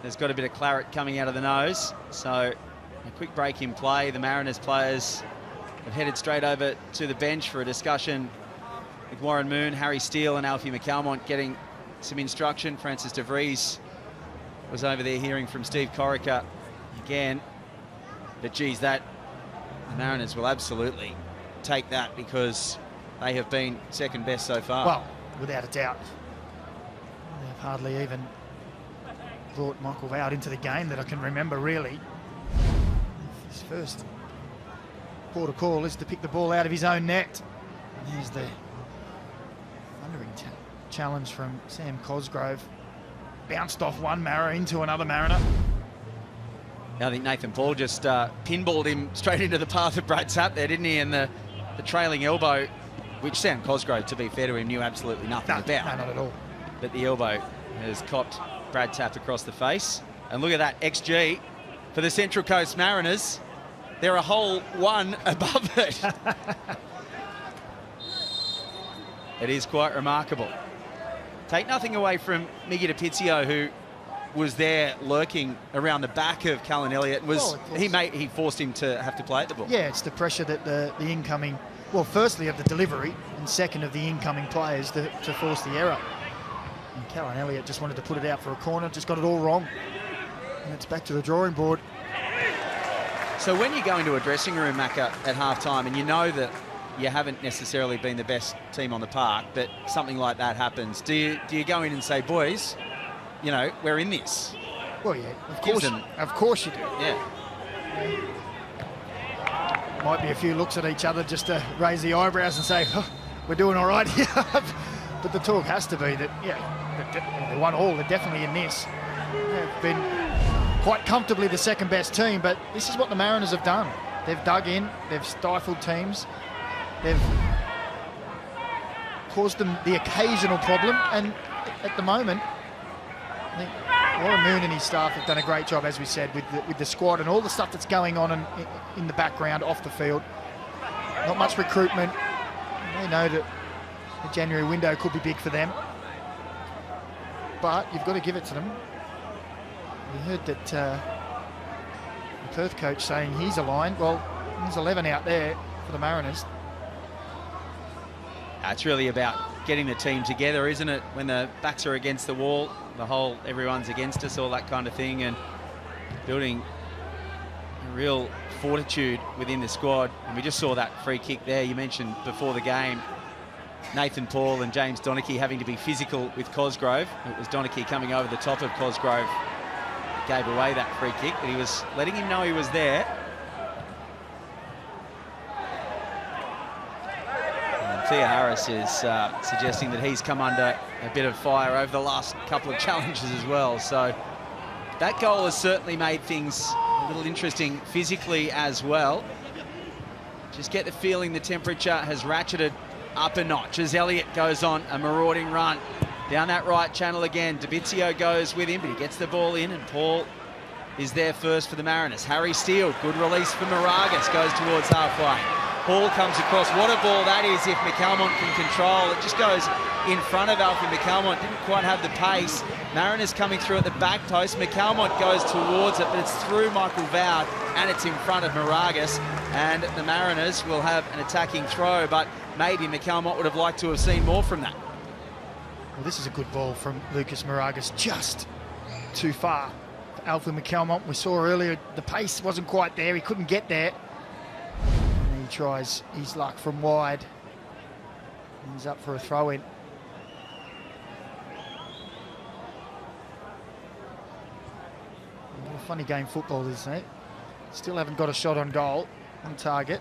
has got a bit of claret coming out of the nose, so a quick break in play. The Mariners players have headed straight over to the bench for a discussion with Warren Moon, Harry Steele and Alfie McAlmont getting some instruction. Francis de Vries was over there hearing from Steve Corica again. But geez, the Mariners will absolutely take that because they have been second best so far.
Well, without a doubt. They've hardly even brought Michael Vowd into the game that I can remember, really. His first port of call is to pick the ball out of his own net. And here's the thundering challenge from Sam Cosgrove. Bounced off one Mariner into another Mariner.
I think Nathan Paul just pinballed him straight into the path of Brad Tapp there, didn't he? And the trailing elbow, which Sam Cosgrove, to be fair to him, knew absolutely nothing about.
No, not at all.
But the elbow has copped Brad Tapp across the face. And look at that XG for the Central Coast Mariners. They're a whole one above it. It is quite remarkable. Take nothing away from Miggy DiPizio, who was there lurking around the back of Callan Elliott. He forced him to have to play at the ball.
Yeah, it's the pressure that the incoming, well, firstly of the delivery, and second of the incoming players to force the error. And Callan Elliott just wanted to put it out for a corner, just got it all wrong. And it's back to the drawing board.
So when you go into a dressing room, Macca, at halftime, and you know that you haven't necessarily been the best team on the park, but something like that happens, do you go in and say, boys, you know, we're in this?
Well, yeah, of course you do.
Yeah.
Might be a few looks at each other just to raise the eyebrows and say, oh, we're doing all right here. But the talk has to be that, yeah, they won all. They're definitely in this. They've been quite comfortably the second best team, but this is what the Mariners have done. They've dug in, they've stifled teams, they've caused them the occasional problem, and at the moment, I think Warren Moon and his staff have done a great job, as we said, with the squad and all the stuff that's going on in the background, off the field. Not much recruitment. They know that the January window could be big for them. But you've got to give it to them. We heard that the Perth coach saying he's aligned. Well, there's 11 out there for the Mariners.
It's really about getting the team together, isn't it? When the backs are against the wall, everyone's against us, all that kind of thing, and building a real fortitude within the squad. And we just saw that free kick there. You mentioned before the game, Nathan Paul and James Donachie having to be physical with Cosgrove. It was Donachie coming over the top of Cosgrove that gave away that free kick, but he was letting him know he was there. Thea Harris is suggesting that he's come under a bit of fire over the last couple of challenges as well. So that goal has certainly made things a little interesting physically as well. Just get the feeling the temperature has ratcheted up a notch as Elliott goes on a marauding run down that right channel again. DiPizio goes with him, but he gets the ball in, and Paul is there first for the Mariners. Harry Steele, good release for Moragas, goes towards halfway. Ball comes across. What a ball that is if McAlmont can control. It just goes in front of Alfie McAlmont. Didn't quite have the pace. Mariners coming through at the back post. McAlmont goes towards it, but it's through Michael Vowd, and it's in front of Moragas. And the Mariners will have an attacking throw, but maybe McAlmont would have liked to have seen more from that.
Well, this is a good ball from Lucas Moragas, just too far for Alfie McAlmont. We saw earlier the pace wasn't quite there. He couldn't get there. Tries his luck from wide. He's up for a throw-in. What a funny game football is, isn't it? Still haven't got a shot on goal, on target.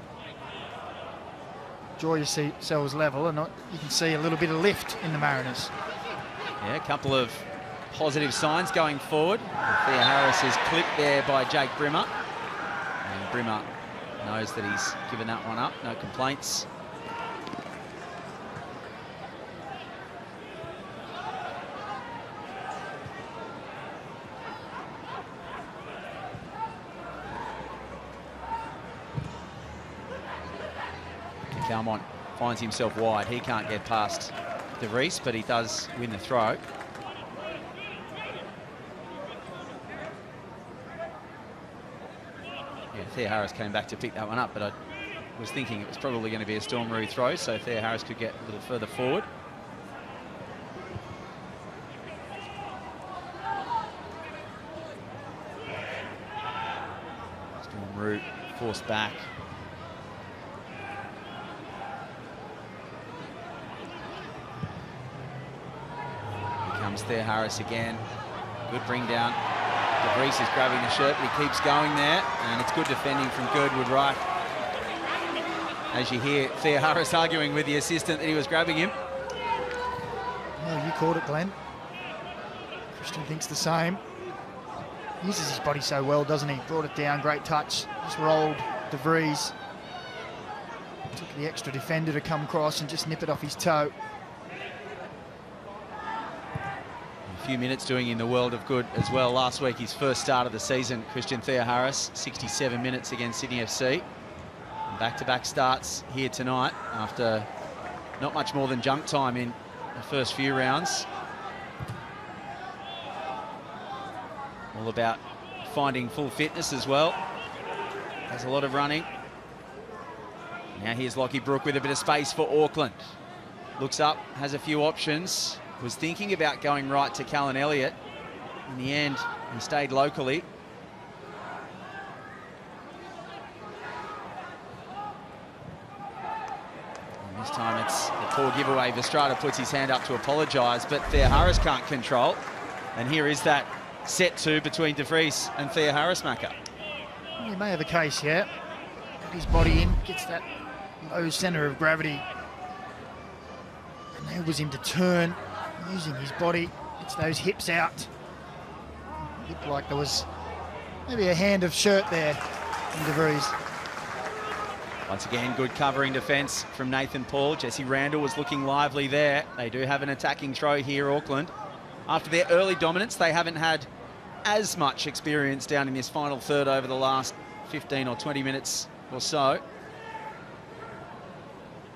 Draw yourselves level, and you can see a little bit of lift in the Mariners.
Yeah, a couple of positive signs going forward. Thea Harris is clipped there by Jake Brimmer. And Brimmer knows that he's given that one up, no complaints. Calmont finds himself wide. He can't get past De Vries, but he does win the throw. Yeah, Thea Harris came back to pick that one up, but I was thinking it was probably going to be a Storm Roo throw, so Thea Harris could get a little further forward. Storm Roo forced back. Thea Harris again. Good bring down. De Vries is grabbing the shirt, but he keeps going there, and it's good defending from Girdwood Wright. As you hear Thea Harris arguing with the assistant that he was grabbing him.
Well, you called it, Glenn. Christian thinks the same. Uses his body so well, doesn't he? Brought it down, great touch. Just rolled De Vries. Took the extra defender to come across and just nip it off his toe.
Few minutes doing in the world of good as well. Last week, his first start of the season, Christian Thea Harris, 67 minutes against Sydney FC. Back-to-back starts here tonight after not much more than junk time in the first few rounds. All about finding full fitness as well. Has a lot of running. Now here's Lockie Brook with a bit of space for Auckland. Looks up, has a few options. Was thinking about going right to Callan Elliott. In the end, he stayed locally. And this time it's a poor giveaway. Vestrada puts his hand up to apologise, but Thea Harris can't control. And here is that set two between De Vries and Thea Harris, Macca.
He may have a case here. Got his body in, gets that low centre of gravity. Enables him to turn. Using his body, gets those hips out. Looked like there was maybe a hand of shirt there from De Vries.
Once again, good covering defence from Nathan Paul. Jesse Randall was looking lively there. They do have an attacking throw here, Auckland. After their early dominance, they haven't had as much experience down in this final third over the last 15 or 20 minutes or so.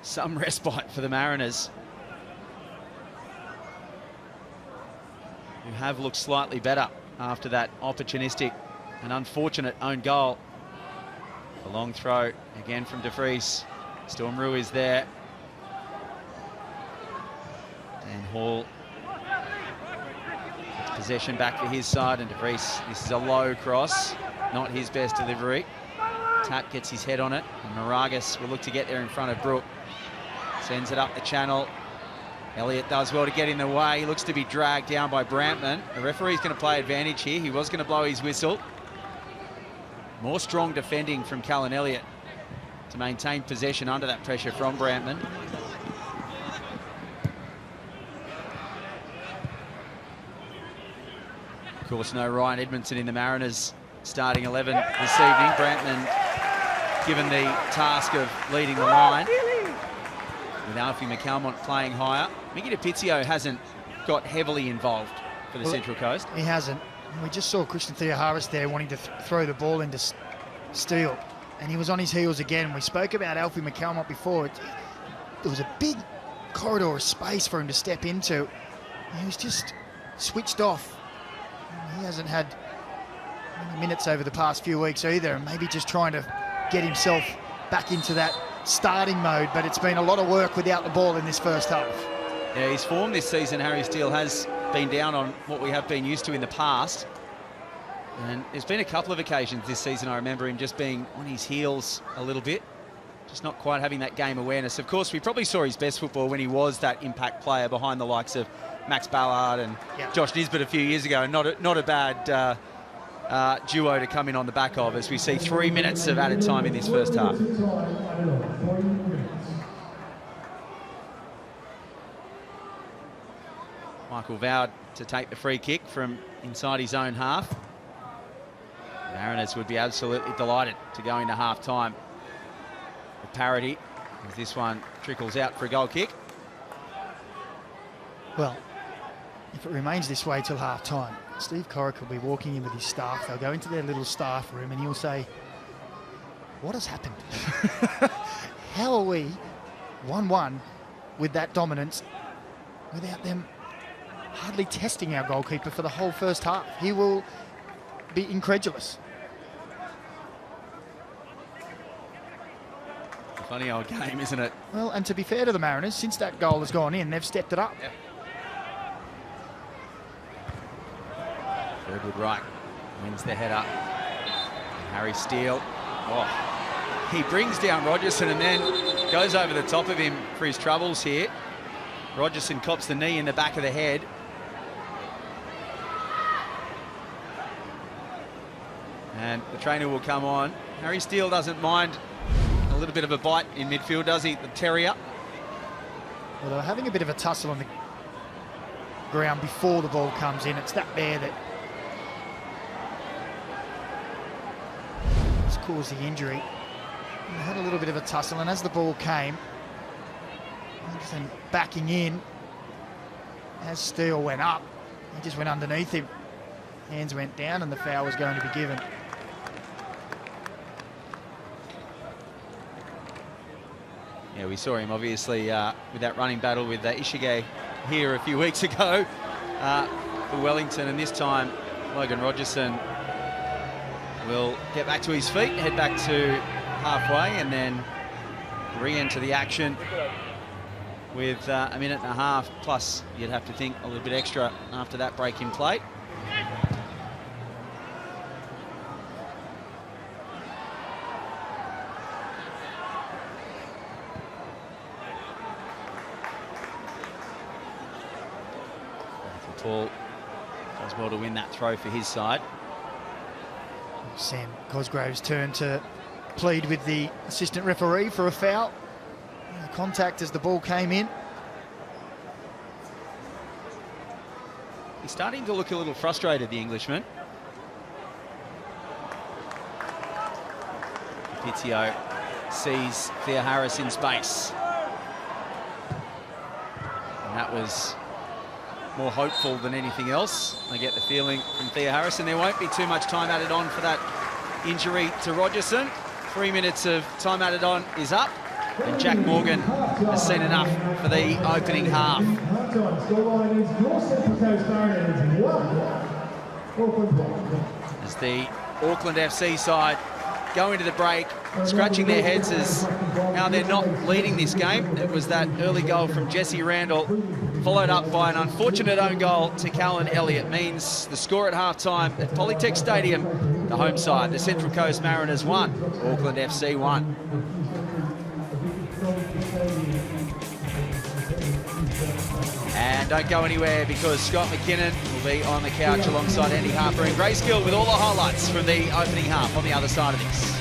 Some respite for the Mariners, who have looked slightly better after that opportunistic and unfortunate own goal. A long throw again from De Vries. Storm Roo is there. Dan Hall gets possession back for his side, and De Vries, this is a low cross, not his best delivery. Tat gets his head on it, and Moragas will look to get there in front of Brook. Sends it up the channel. Elliott does well to get in the way. He looks to be dragged down by Brampton. The referee's going to play advantage here. He was going to blow his whistle. More strong defending from Callan Elliott to maintain possession under that pressure from Brampton. Of course, no Ryan Edmondson in the Mariners starting 11 this evening. Brampton given the task of leading the line, with Alfie McCalmont playing higher. Mickey DiPizio hasn't got heavily involved for the Central Coast.
He hasn't. We just saw Christian Thea Harris there wanting to throw the ball into Steele, and he was on his heels again. We spoke about Alfie McCalmont before. There was a big corridor of space for him to step into. He was just switched off. He hasn't had many minutes over the past few weeks either, and maybe just trying to get himself back into that starting mode, but it's been a lot of work without the ball in this first half.
Yeah, his form this season, Harry Steele, has been down on what we have been used to in the past. And there's been a couple of occasions this season I remember him just being on his heels a little bit, just not quite having that game awareness. Of course, we probably saw his best football when he was that impact player behind the likes of Max Ballard and Josh Nisbet a few years ago, and not a bad duo to come in on the back of, as we see 3 minutes of added time in this first half. Michael vowed to take the free kick from inside his own half. Mariners would be absolutely delighted to go into half-time with parity, as this one trickles out for a goal kick.
Well, if it remains this way till half-time, Steve Corrick will be walking in with his staff. They'll go into their little staff room and he'll say, what has happened? How are we 1-1 with that dominance without them hardly testing our goalkeeper for the whole first half? He will be incredulous.
Funny old game, isn't it?
Well, and to be fair to the Mariners, since that goal has gone in, they've stepped it up.
Yep. Birdwood right wins the header. Harry Steele, he brings down Rogerson and then goes over the top of him for his troubles here. Rogerson cops the knee in the back of the head. And the trainer will come on. Harry Steele doesn't mind a little bit of a bite in midfield, does he, the Terrier?
Well, they were having a bit of a tussle on the ground before the ball comes in. It's that there that has caused the injury. And they had a little bit of a tussle, and as the ball came, and backing in, as Steele went up, he just went underneath him. Hands went down and the foul was going to be given.
Yeah, we saw him obviously with that running battle with Ishige here a few weeks ago for Wellington, and this time Logan Rogerson will get back to his feet, head back to halfway, and then re-enter the action with a minute and a half, plus you'd have to think a little bit extra after that break in play. Paul does well to win that throw for his side.
Sam Cosgrove's turn to plead with the assistant referee for a foul. Contact as the ball came in.
He's starting to look a little frustrated, the Englishman. Pizio sees Thea Harris in space. And that was more hopeful than anything else. I get the feeling from Thea Harris, and there won't be too much time added on for that injury to Rogerson. 3 minutes of time added on is up, and Jack Morgan has seen enough for the opening half. As the Auckland FC side go into the break, scratching their heads as how they're not leading this game. It was that early goal from Jesse Randall, followed up by an unfortunate own goal to Callan Elliott. Means the score at half-time at Polytech Stadium, the home side, the Central Coast Mariners 1, Auckland FC 1. And don't go anywhere, because Scott McKinnon will be on the couch alongside Andy Harper and Grayskill with all the highlights from the opening half on the other side of this.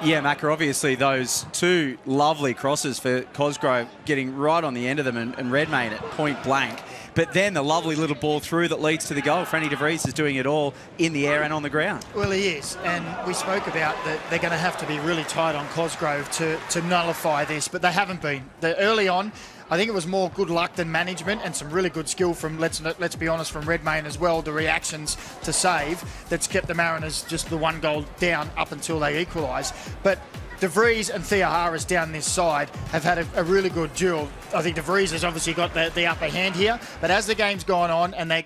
Yeah, Macca, obviously those two lovely crosses for Cosgrove getting right on the end of them and Redmayne at point blank. But then the lovely little ball through that leads to the goal. Franny de Vries is doing it all in the air and on the ground.
Well, he is. And we spoke about that they're going to have to be really tight on Cosgrove to nullify this, but they haven't been. Early on, I think it was more good luck than management and some really good skill from, let's be honest, from Redmayne as well, the reactions to save that's kept the Mariners just the one goal down up until they equalise. But De Vries and Theoharis down this side have had a really good duel. I think De Vries has obviously got the upper hand here, but as the game's gone on and they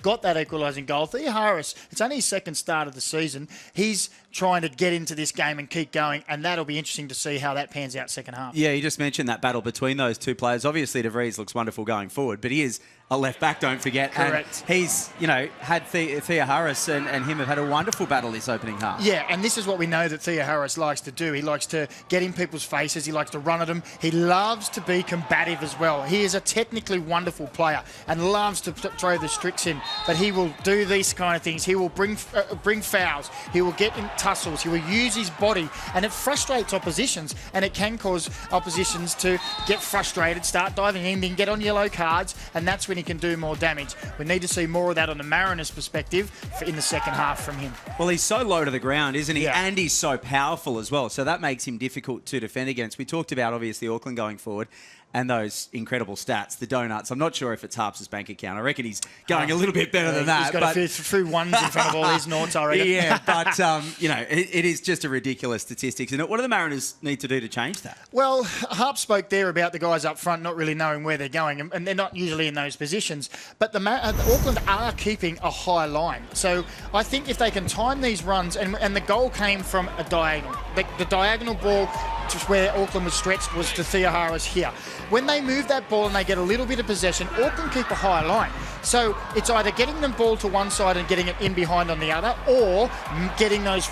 got that equalising goal, Theoharis, it's only his second start of the season. He's trying to get into this game and keep going, and that'll be interesting to see how that pans out second half.
Yeah, you just mentioned that battle between those two players. Obviously, De Vries looks wonderful going forward, but he is a left back, don't forget.
Correct.
And he's, had Theoharis and him have had a wonderful battle this opening half.
Yeah, and this is what we know that Theoharis likes to do. He likes to get in people's faces. He likes to run at them. He loves to be combative as well. He is a technically wonderful player and loves to throw the tricks in, but he will do these kind of things. He will bring fouls. He will get in tussles. He will use his body, and it frustrates oppositions, and it can cause oppositions to get frustrated, start diving in, then get on yellow cards, and that's when he can do more damage. We need to see more of that on the Mariners' perspective in the second half from him.
Well, he's so low to the ground, isn't he?
Yeah.
And he's so powerful as well, so that makes him difficult to defend against. We talked about, obviously, Auckland going forward and those incredible stats, the donuts. I'm not sure if it's Harp's bank account. I reckon he's going a little bit better than that.
He's got a few ones in front of all his noughts, I reckon.
Yeah, but, it is just a ridiculous statistics. And what do the Mariners need to do to change that?
Well, Harp spoke there about the guys up front not really knowing where they're going, and they're not usually in those positions. But the Auckland are keeping a high line. So I think if they can time these runs, and the goal came from a diagonal. The diagonal ball, just where Auckland was stretched, was to Theoharis here. When they move that ball and they get a little bit of possession, Auckland keep a high line. So it's either getting the ball to one side and getting it in behind on the other, or getting those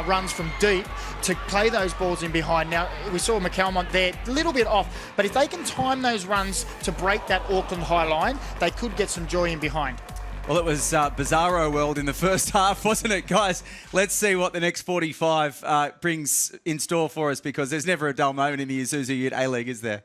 runs from deep to play those balls in behind. Now, we saw McCalmont there, a little bit off, but if they can time those runs to break that Auckland high line, they could get some joy in behind.
Well, it was bizarro world in the first half, wasn't it, guys? Let's see what the next 45 brings in store for us, because there's never a dull moment in the Isuzu UTE A-League, is there?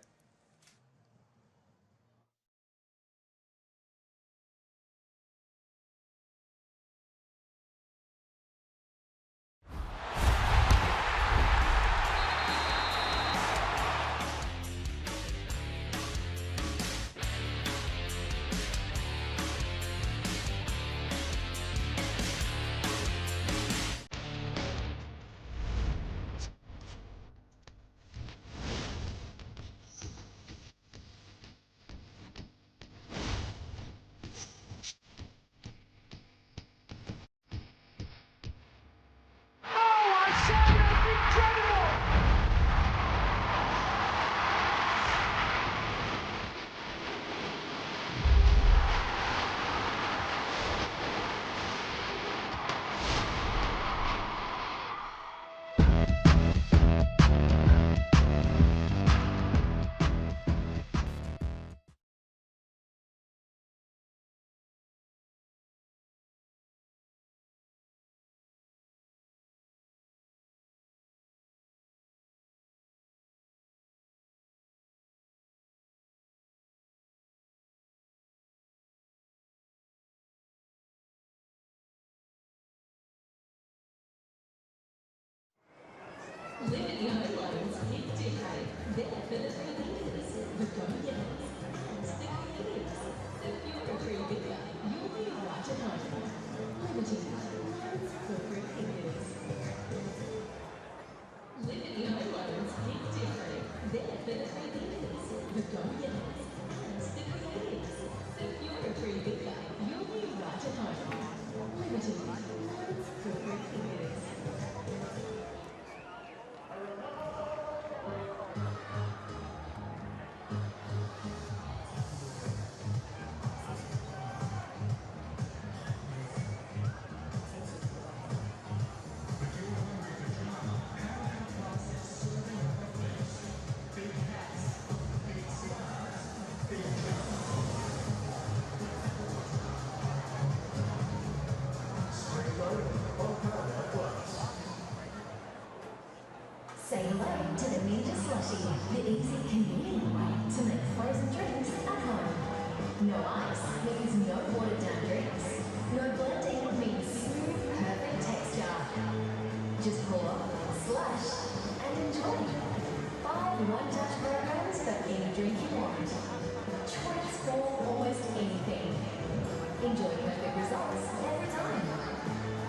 Enjoy perfect results every time.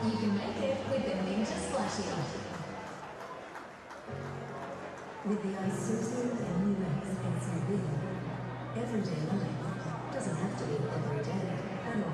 You can make it with the Ninja Splashy. With the Isuzu UTE SUV, everyday life doesn't have to be every day at all.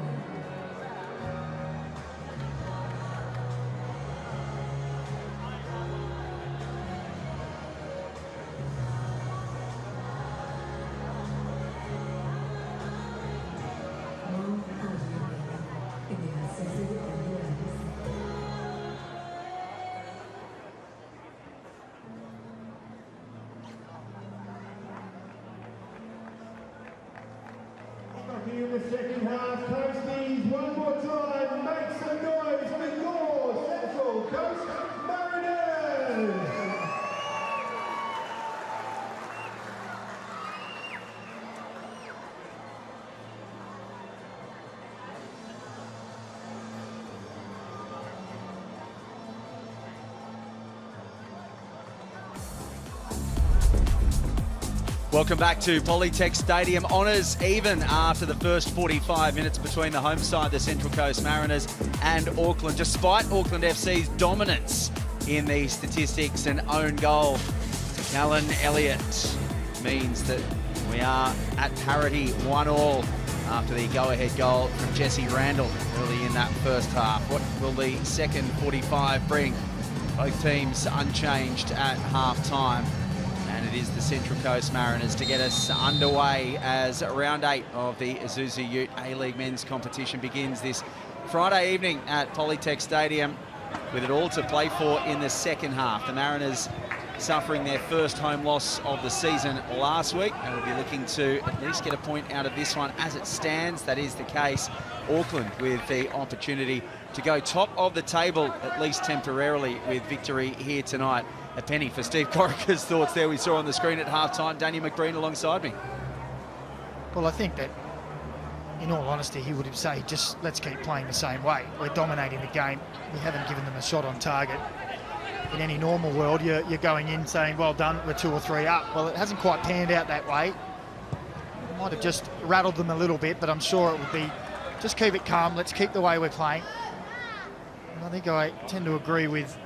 In the second half, Coasties, one more time, make some noise for your Central Coast Mariners!
Welcome back to Polytech Stadium. Honours even after the first 45 minutes between the home side, the Central Coast Mariners, and Auckland. Despite Auckland FC's dominance in the statistics and own goal, Callan Elliott means that we are at parity 1-1 after the go-ahead goal from Jesse Randall early in that first half. What will the second 45 bring? Both teams unchanged at half-time. And it is the Central Coast Mariners to get us underway as round 8 of the Isuzu UTE A-League men's competition begins this Friday evening at Polytech Stadium, with it all to play for in the second half. The Mariners suffering their first home loss of the season last week, and will be looking to at least get a point out of this one. As it stands, that is the case. Auckland with the opportunity to go top of the table, at least temporarily, with victory here tonight. A penny for Steve Corica's thoughts there we saw on the screen at half-time. Danny McBreen alongside me.
Well, I think that, in all honesty, he would say, just let's keep playing the same way. We're dominating the game. We haven't given them a shot on target. In any normal world, you're going in saying, well done, we're 2 or 3 up. Well, it hasn't quite panned out that way. It might have just rattled them a little bit, but I'm sure it would be, just keep it calm, let's keep the way we're playing. And I think I tend to agree with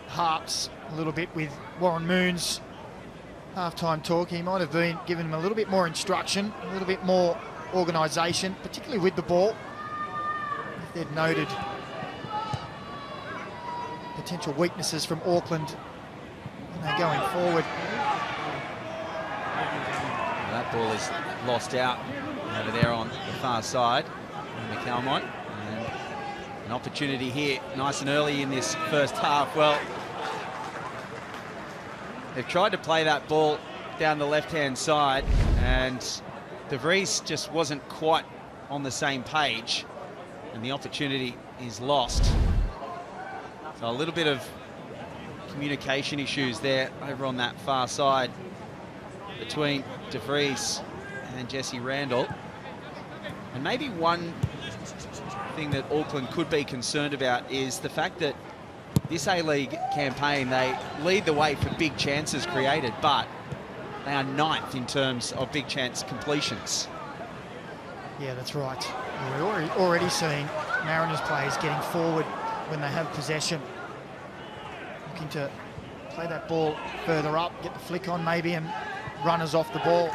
Harps a little bit with Warren Moon's half-time talk. He might have been giving him a little bit more instruction, a little bit more organisation, particularly with the ball. If they'd noted potential weaknesses from Auckland going forward.
Well, that ball is lost out over there on the far side. McAlmont. And an opportunity here, nice and early in this first half. Well, they've tried to play that ball down the left-hand side, and De Vries just wasn't quite on the same page, and the opportunity is lost. So a little bit of communication issues there over on that far side between De Vries and Jesse Randall. And maybe one thing that Auckland could be concerned about is the fact that this A-League campaign, they lead the way for big chances created, but they are 9th in terms of big chance completions.
Yeah, that's right. We're already seeing Mariners players getting forward when they have possession, looking to play that ball further up, get the flick on maybe, and runners off the ball.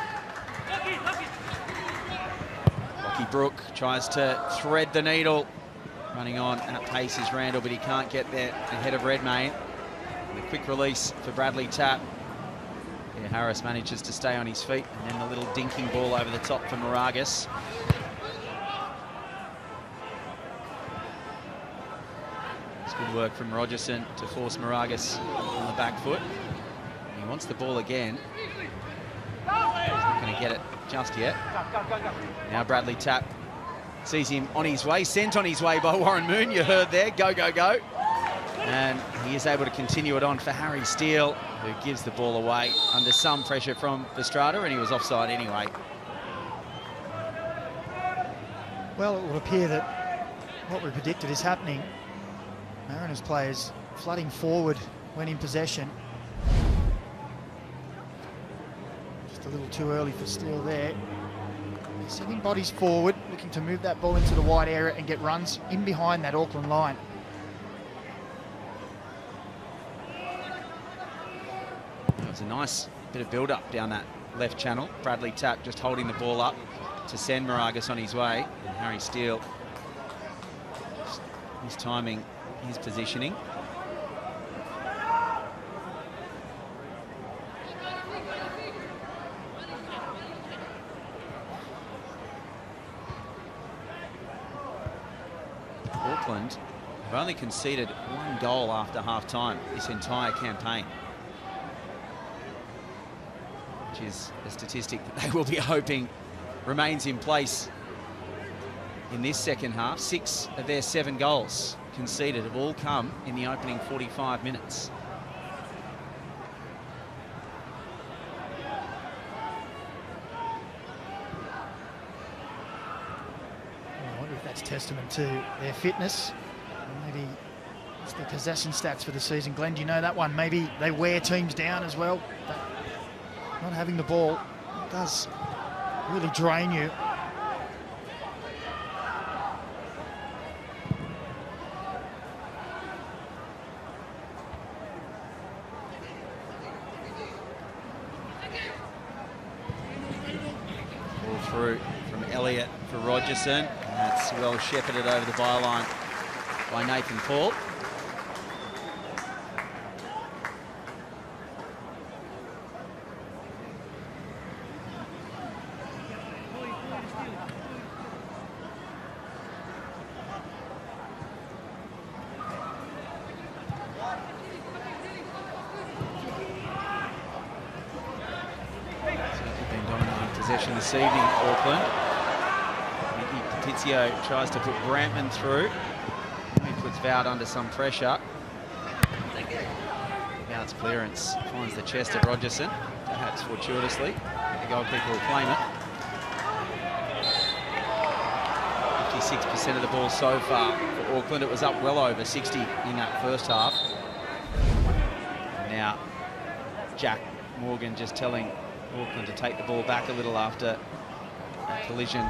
Lockie Brook tries to thread the needle. Running on at pace is Randall, but he can't get there ahead of Redmayne. And a quick release for Bradley Tapp. Yeah, Harris manages to stay on his feet, and then the little dinking ball over the top for Moragas. It's good work from Rogerson to force Moragas on the back foot. He wants the ball again. He's not going to get it just yet. Now Bradley Tapp sees him on his way, sent on his way by Warren Moon. You heard there, go, go, go. And he is able to continue it on for Harry Steele, who gives the ball away under some pressure from Vestrada, and he was offside anyway.
Well, it would appear that what we predicted is happening. Mariners players flooding forward when in possession. Just a little too early for Steele there. Sending bodies forward, looking to move that ball into the wide area and get runs in behind that Auckland line.
It was a nice bit of build-up down that left channel. Bradley Tapp just holding the ball up to send Moragas on his way. And Harry Steele, his timing, his positioning. Auckland have only conceded 1 goal after half-time this entire campaign, which is a statistic that they will be hoping remains in place in this second half. 6 of their 7 goals conceded have all come in the opening 45 minutes.
I wonder if that's testament to their fitness. Maybe it's their possession stats for the season. Glenn, do you know that one? Maybe they wear teams down as well. Not having the ball does really drain you.
Ball through from Elliott for Rogerson. That's well shepherded over the byline by Nathan Paul. Possession this evening, Auckland. Mickey Petizio tries to put Brantman through. He puts Vout under some pressure. Vout's clearance finds the chest at Rogerson, perhaps fortuitously. The goalkeeper will claim it. 56% of the ball so far for Auckland. It was up well over 60 in that first half. And now Jack Morgan just telling Auckland to take the ball back a little after a collision.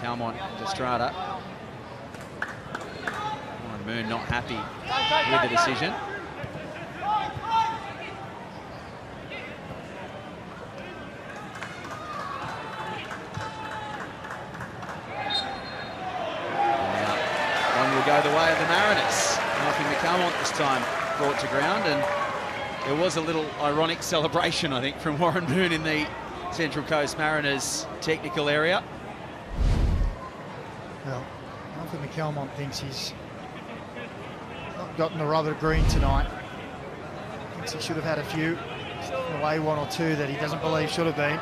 Calmont and Estrada. Warren Moon not happy with the decision. Now, one will go the way of the Mariners. Malcolm McCalmont this time brought to ground, and there was a little ironic celebration, I think, from Warren Moon in the Central Coast Mariners technical area.
Well, Malcolm McCalmont thinks he's not gotten the rubber green tonight. Thinks he should have had a few. Away 1 or 2 that he doesn't believe should have been.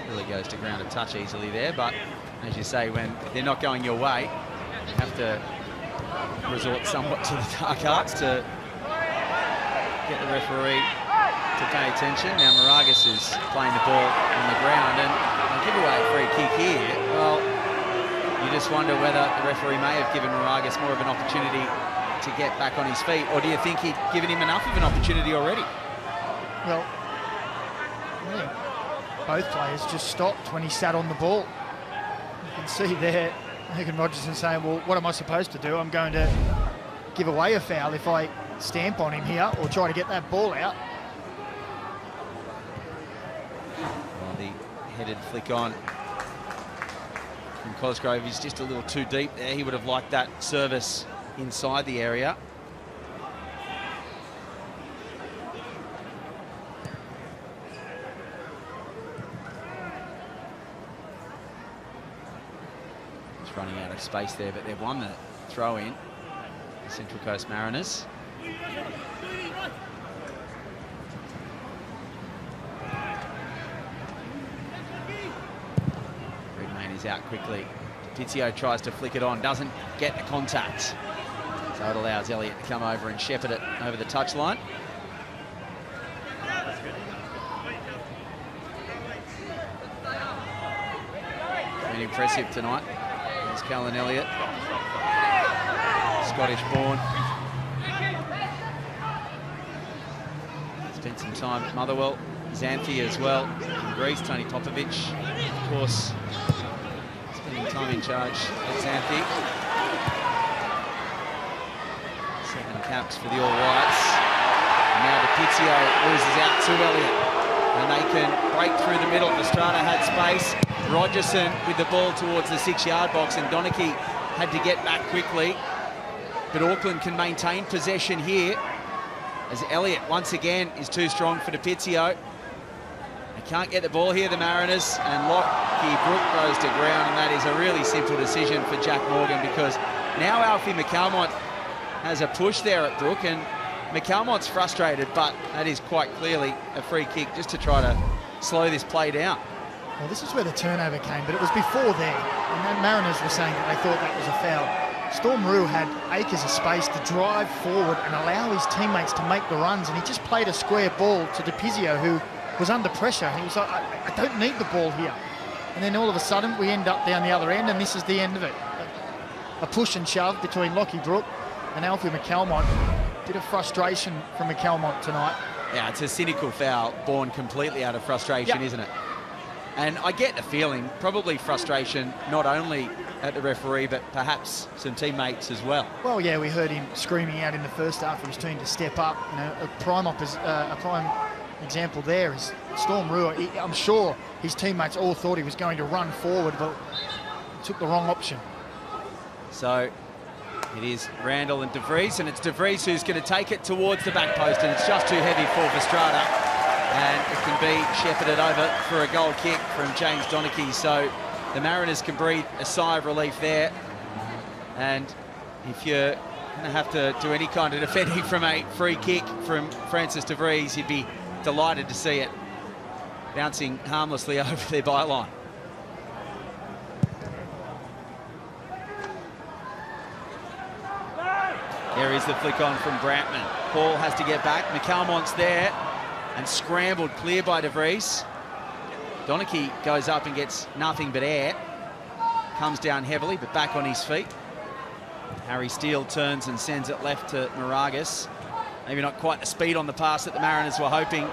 Really goes to ground a touch easily there, but as you say, when they're not going your way, you have to resort somewhat to the dark arts to get the referee to pay attention. Now Moragas is playing the ball on the ground, and a giveaway free kick here. Well, you just wonder whether the referee may have given Moragas more of an opportunity to get back on his feet, or do you think he'd given him enough of an opportunity already?
Well, I think both players just stopped when he sat on the ball. You can see there Megan Rogerson saying, well, what am I supposed to do? I'm going to give away a foul if I stamp on him here or try to get that ball out.
Well, the headed flick on from Cosgrove is just a little too deep there. He would have liked that service inside the area. Running out of space there, but they've won the throw in, the Central Coast Mariners. Redmayne is out quickly. Tizio tries to flick it on, doesn't get the contact. So it allows Elliott to come over and shepherd it over the touchline. Been impressive tonight. There's Callan Elliott, Scottish born. Spent some time at Motherwell Xanthi as well in Greece. Tony Popovic, of course, spending time in charge at Xanthi. 7 caps for the All Whites. And now DiPizio loses out to Elliott. And they can break through the middle. Estrada had space. Rogerson with the ball towards the 6-yard box, and Donachie had to get back quickly. But Auckland can maintain possession here as Elliott once again is too strong for DiPizio. They can't get the ball here, the Mariners, and Lockie Brook goes to ground, and that is a really simple decision for Jack Morgan, because now Alfie McAlmont has a push there at Brook, and McAlmont's frustrated, but that is quite clearly a free kick just to try to slow this play down.
Well, this is where the turnover came, but it was before there. And then Mariners were saying that they thought that was a foul. Storm Rue had acres of space to drive forward and allow his teammates to make the runs, and he just played a square ball to DiPizio, who was under pressure. He was like, I don't need the ball here. And then all of a sudden, we end up down the other end, and this is the end of it. A push and shove between Lockie Brook and Alfie McAlmont. Bit of frustration from McAlmont tonight.
Yeah, it's a cynical foul born completely out of frustration, isn't it? And I get the feeling, probably frustration not only at the referee, but perhaps some teammates as well.
Well, yeah, we heard him screaming out in the first half for his team to step up. You know, a prime example there is Storm Rue. I'm sure his teammates all thought he was going to run forward, but took the wrong option.
So it is Randall and De Vries, and it's De Vries who's going to take it towards the back post, and it's just too heavy for Estrada. And it can be shepherded over for a goal kick from James Donachie. So the Mariners can breathe a sigh of relief there. And if you're going to have to do any kind of defending from a free kick from Francis De Vries, you'd be delighted to see it bouncing harmlessly over their byline. There is the flick on from Brantman. Paul has to get back. McAlmont's there and scrambled clear by De Vries. Donachie goes up and gets nothing but air. Comes down heavily, but back on his feet. Harry Steele turns and sends it left to Moragas. Maybe not quite the speed on the pass that the Mariners were hoping,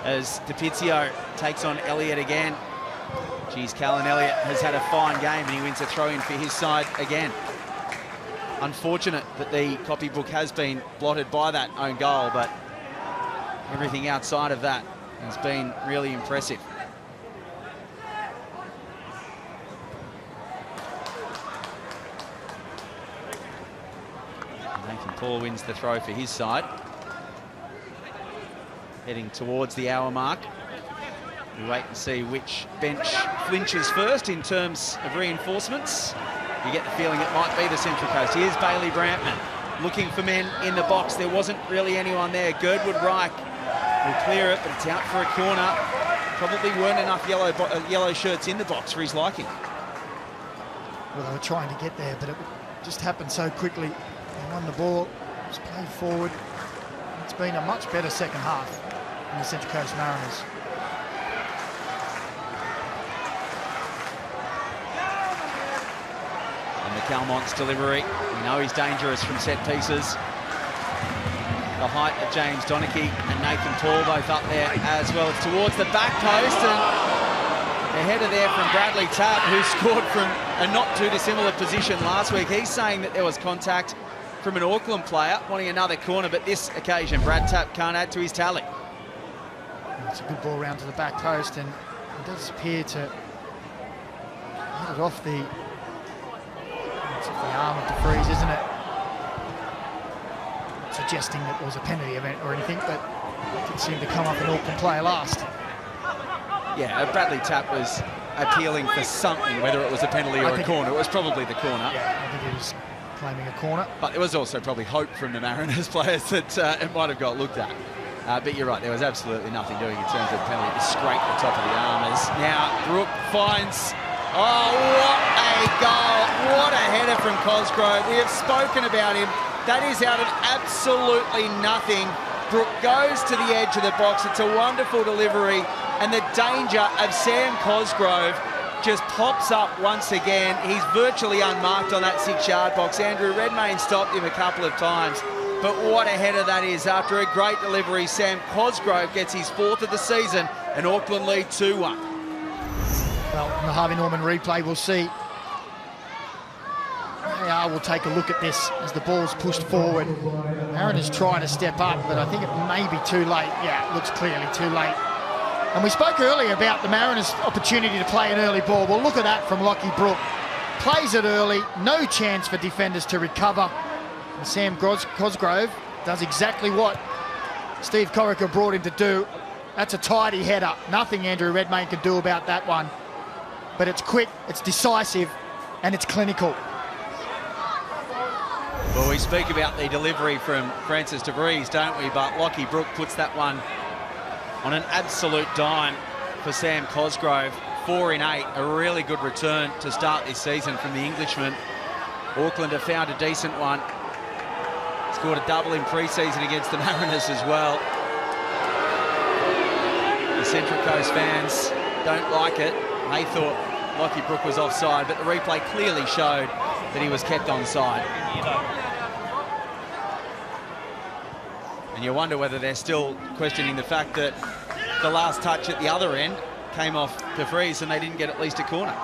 as DiPizio takes on Elliott again. Geez, Callan Elliott has had a fine game, and he wins a throw-in for his side again. Unfortunate that the copybook has been blotted by that own goal, but everything outside of that has been really impressive. Nathan Paul wins the throw for his side. Heading towards the hour mark. We wait and see which bench flinches first in terms of reinforcements. You get the feeling it might be the Central Coast. Here's Bailey Brantman looking for men in the box. There wasn't really anyone there. Girdwood Reich will clear it, but it's out for a corner. Probably weren't enough yellow shirts in the box for his liking.
Well, they were trying to get there, but it just happened so quickly. They won the ball, just played forward. It's been a much better second half in the Central Coast Mariners.
McAlmont's delivery. We know he's dangerous from set pieces. The height of James Donachie and Nathan Paul both up there as well. It's towards the back post, and the header there from Bradley Tapp, who scored from a not too dissimilar position last week. He's saying that there was contact from an Auckland player wanting another corner, but this occasion Brad Tapp can't add to his tally.
It's a good ball round to the back post, and it does appear to hit it off the arm of De Vries, isn't it? Not suggesting that there was a penalty event or anything, but it did seem to come up an Auckland player last.
Yeah, Bradley Tapp was appealing for something, whether it was a penalty or a corner. It was probably the corner.
Yeah, I think he was claiming a corner.
But there was also probably hope from the Mariners players that it might have got looked at. But you're right, there was absolutely nothing doing in terms of the penalty. It was straight at the top of the arm. As now Brook finds... Oh, what a goal. What a header from Cosgrove. We have spoken about him. That is out of absolutely nothing. Brook goes to the edge of the box. It's a wonderful delivery. And the danger of Sam Cosgrove just pops up once again. He's virtually unmarked on that 6-yard box. Andrew Redmayne stopped him a couple of times. but what a header that is. After a great delivery, Sam Cosgrove gets his 4th of the season, and Auckland lead 2-1.
Well, in the Harvey Norman replay, we'll see. We'll take a look at this as the ball's pushed forward. Mariners trying to step up, but I think it may be too late. Yeah, it looks clearly too late. And we spoke earlier about the Mariners' opportunity to play an early ball. Well, look at that from Lockie Brook. Plays it early, no chance for defenders to recover. And Sam Cosgrove does exactly what Steve Corica brought him to do. That's a tidy header. Nothing Andrew Redmayne can do about that one. But it's quick, it's decisive, and it's clinical.
Well, we speak about the delivery from Francis de Vries, don't we? But Lockie Brook puts that one on an absolute dime for Sam Cosgrove. 4 in 8, a really good return to start this season from the Englishman. Auckland have found a decent one. Scored a double in pre-season against the Mariners as well. The Central Coast fans don't like it. They thought Lockie Brook was offside, but the replay clearly showed that he was kept onside. And you wonder whether they're still questioning the fact that the last touch at the other end came off de Vries and they didn't get at least a corner.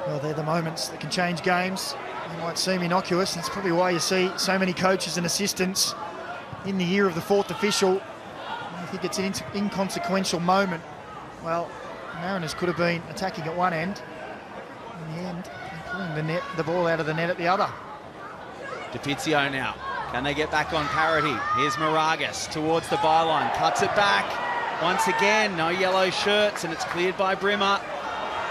Well, they're the moments that can change games. They might seem innocuous. That's probably why you see so many coaches and assistants in the year of the 4th official. I think it's an inconsequential moment. Well, Mariners could have been attacking at one end. In the end, they're pulling the ball out of the net at the other.
DePizio now. Can they get back on parity? Here's Moragas towards the byline. Cuts it back. Once again, no yellow shirts, and it's cleared by Brimmer.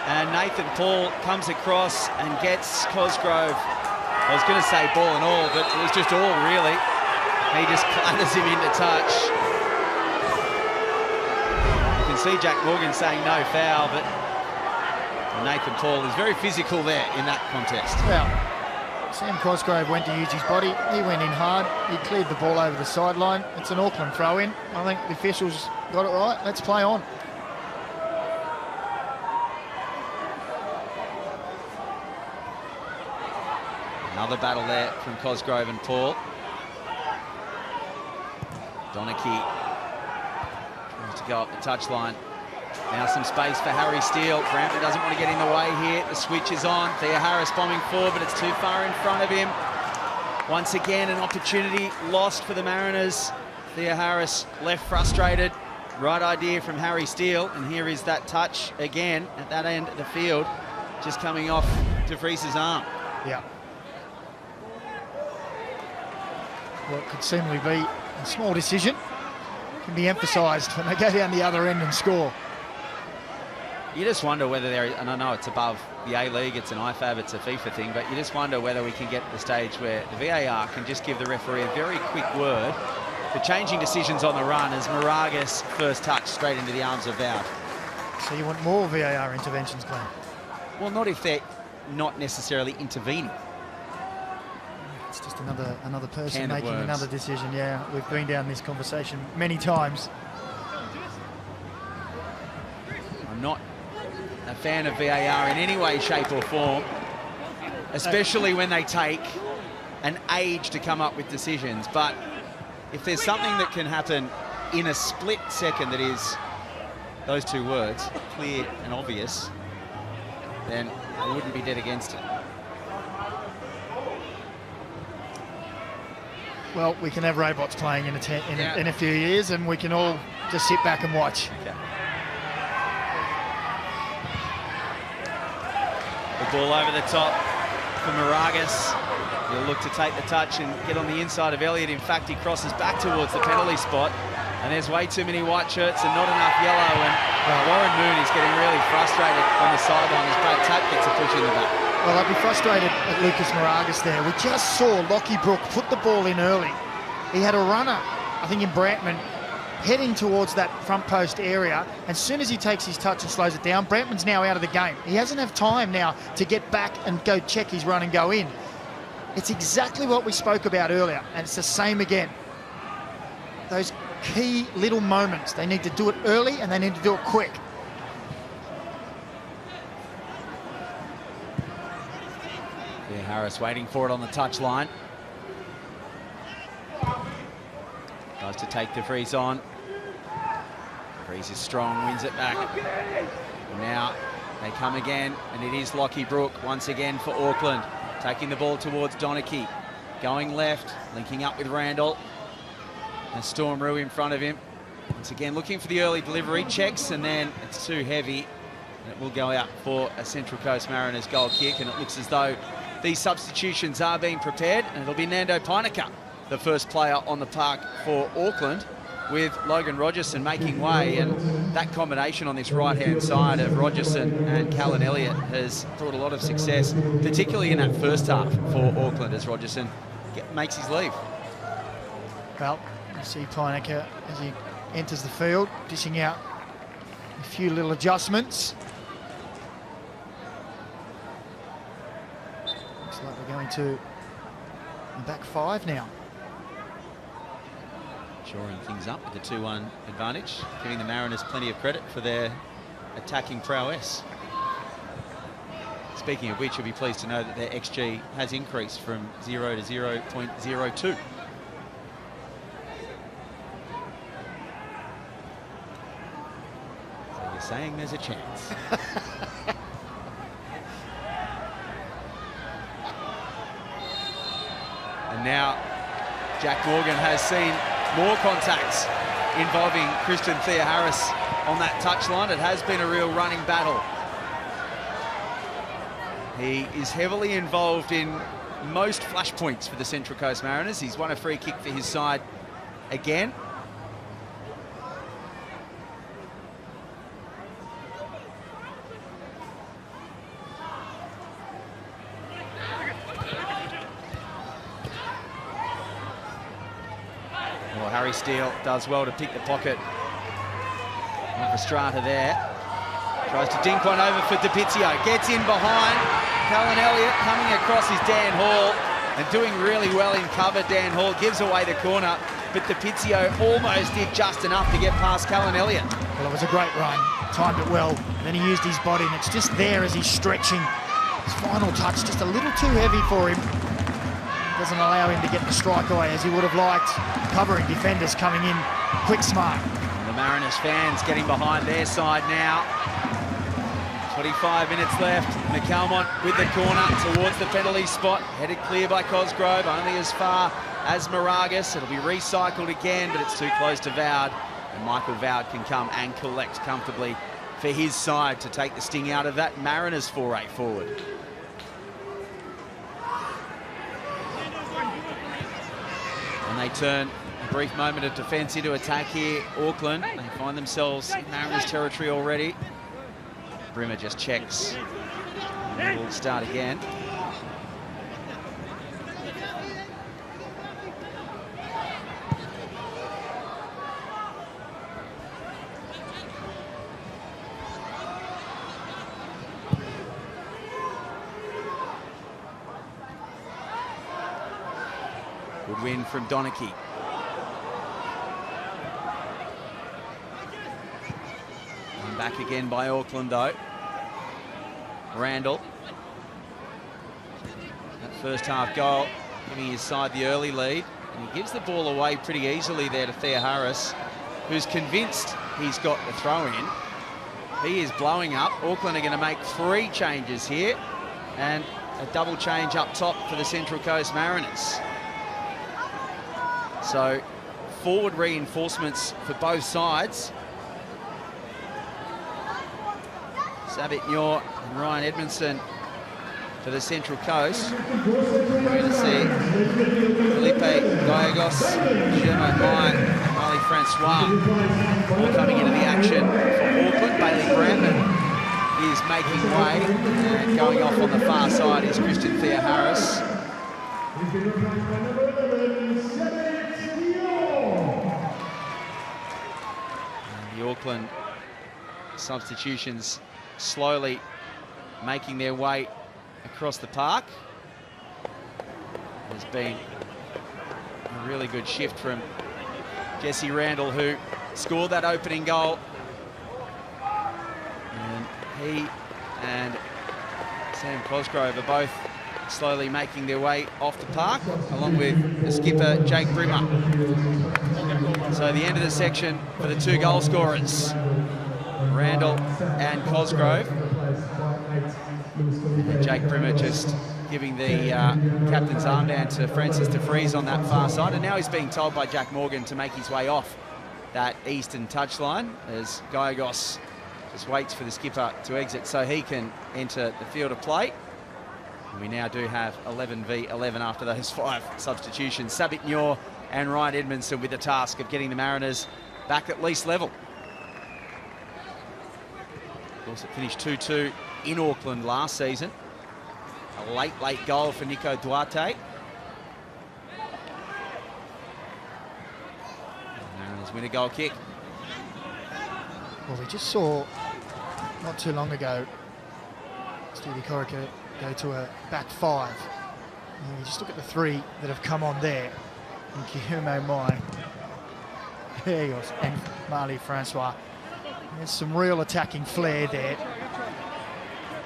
And Nathan Paul comes across and gets Cosgrove. I was going to say ball and all, but it was just all, really. He just clatters him into touch. You can see Jack Morgan saying no foul, but Nathan Paul is very physical there in that contest.
Well, Sam Cosgrove went to use his body. He went in hard. He cleared the ball over the sideline. It's an Auckland throw-in. I think the officials got it right. Let's play on.
Another battle there from Cosgrove and Paul. Donachie tries to go up the touchline. Now some space for Harry Steele. Brampton doesn't want to get in the way here. The switch is on. Thea Harris bombing forward, but it's too far in front of him. Once again, an opportunity lost for the Mariners. Thea Harris left frustrated. Right idea from Harry Steele, and here is that touch again at that end of the field, just coming off de Vries' arm.
Yeah. What could seemingly be a small decision can be emphasised when they go down the other end and score.
You just wonder whether there, and I know it's above the A-League, it's an IFAB, it's a FIFA thing, but you just wonder whether we can get to the stage where the VAR can just give the referee a very quick word for changing decisions on the run as Moragas first touch straight into the arms of Vowd.
So you want more VAR interventions, Glenn?
Well, not if they're not necessarily intervening.
It's just another person
Can of
making
worms.
another decision. Yeah, we've been down this conversation many times.
I'm not a fan of VAR in any way, shape or form, especially when they take an age to come up with decisions. But if there's something that can happen in a split second that is those two words, clear and obvious, then I wouldn't be dead against it.
Well, we can have robots playing in a few years, and we can all just sit back and watch.
Okay. The ball over the top for Moragas. He'll look to take the touch and get on the inside of Elliott. In fact, he crosses back towards the penalty spot, and there's way too many white shirts and not enough yellow, and Warren Moon is getting really frustrated on the sideline as Brad Tapp gets a push in the back.
Well, I'd be frustrated at Lucas Moragas there. We just saw Lockie Brook put the ball in early. He had a runner, I think in Brantman, heading towards that front post area. As soon as he takes his touch and slows it down, Brantman's now out of the game. He doesn't have time now to get back and go check his run and go in. It's exactly what we spoke about earlier, and it's the same again. Those key little moments, they need to do it early and they need to do it quick.
Yeah, Harris waiting for it on the touchline.
to take De Vries on. De Vries is strong, wins it back. And now they come again, and it is Lockie Brook once again for Auckland. Taking the ball towards Donachie. Going left, linking up with Randall. And Storm Rue in front of him. Once again, looking for the early delivery. Checks, and then it's too heavy. And it will go out for a Central Coast Mariners goal kick. And it looks as though these substitutions are being prepared. And it'll be Nando Pinecker, the first player on the park for Auckland, with Logan Rogerson making way. And that combination on this right-hand side of Rogerson and Callan Elliott has brought a lot of success, particularly in that first half for Auckland, as Rogerson makes his leave.
Well, you see Pinecker as he enters the field, dishing out a few little adjustments. Looks like we're going to the back five now.
Shoring things up with the 2-1 advantage, giving the Mariners plenty of credit for their attacking prowess. Speaking of which, you'll be pleased to know that their XG has increased from 0 to 0.02. So you're saying there's a chance. And now Jack Morgan has seen more contacts involving Christian Theoharis on that touchline. It has been a real running battle. He is heavily involved in most flashpoints for the Central Coast Mariners. He's won a free kick for his side again. Well, Harry Steele does well to pick the pocket of Estrada there. Tries to dink one over for DiPizio. Gets in behind. Callan Elliott coming across is Dan Hall and doing really well in cover. Dan Hall gives away the corner, but DiPizio almost did just enough to get past Callan Elliott.
Well, it was a great run. Timed it well. Then he used his body, and it's just there as he's stretching. His final touch just a little too heavy for him. Doesn't allow him to get the strike away as he would have liked. Covering defenders coming in quick, smart.
And the Mariners fans getting behind their side now. 25 minutes left. McCalmont with the corner towards the penalty spot. Headed clear by Cosgrove, only as far as Moragas. It'll be recycled again, but it's too close to Vowd. And Michael Vowd can come and collect comfortably for his side to take the sting out of that Mariners foray forward. And they turn a brief moment of defence into attack here. Auckland, they find themselves in Mariners territory already. Brimmer just checks. And we'll start again. Good win from Donachie. And back again by Auckland though. Randall. That first half goal giving his side the early lead. And he gives the ball away pretty easily there to Theoharis, who's convinced he's got the throw in. He is blowing up. Auckland are going to make 3 changes here and a double change up top for the Central Coast Mariners. So forward reinforcements for both sides. Sabit Nyor and Ryan Edmondson for the Central Coast. We're going to see Felipe Gallegos, Germain Mai, and Marley Francois all coming into the action for Auckland. Bailey Brandon is making way, and going off on the far side is Christian Theoharis. And the Auckland substitutions slowly making their way across the park. There's been a really good shift from Jesse Randall, who scored that opening goal. And he and Sam Cosgrove are both
slowly making their way off the park, along with the skipper, Jake Brimmer. So the end of the section for the two goal scorers, Randall and Cosgrove. And Jake Brimmer just giving the captain's armband to Francis de Vries on that far side. And now he's being told by Jack Morgan to make his way off that eastern touchline as Gallegos just waits for the skipper to exit so he can enter the field of play. And we now do have 11 v 11 after those 5 substitutions. Sabit Nyor and Ryan Edmondson with the task of getting the Mariners back at least level. Of course, it finished 2-2 in Auckland last season. A late goal for Nico Duarte. Mariners win a goal kick.
Well, we just saw not too long ago Stevie Corica go to a back 5. And you just look at the 3 that have come on there. And Guillaume Mai, and Marley Francois. There's some real attacking flair there.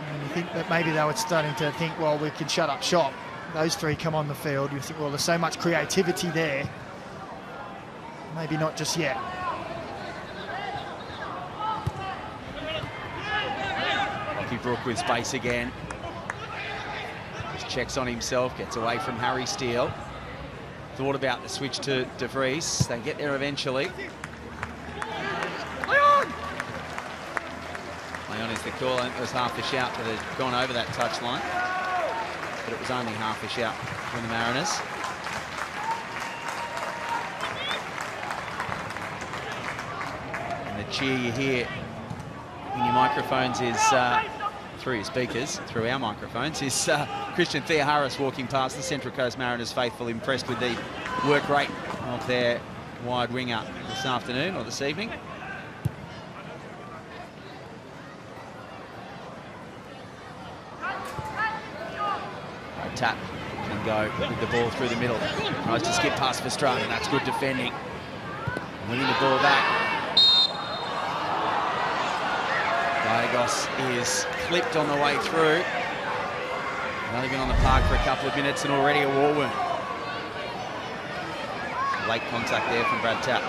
And you think that maybe they were starting to think, well, we can shut up shop. Those 3 come on the field. You think, well, there's so much creativity there. Maybe not just yet.
Lockie Brook with space again. Just checks on himself, gets away from Harry Steele. Thought about the switch to de Vries. They get there eventually. Leon is the call. I think it was half a shout that had gone over that touchline. But it was only half a shout from the Mariners. And the cheer you hear in your microphones is, through your speakers, through our microphones, is Christian Theoharis walking past the Central Coast Mariners faithful, impressed with the work rate of their wide winger this afternoon or this evening. Tap can go with the ball through the middle. Tries to skip past Pastrana. That's good defending. Winning the ball back. Gallegos is clipped on the way through. Only been on the park for a couple of minutes and already a war wound. Late contact there from Brad Tapp.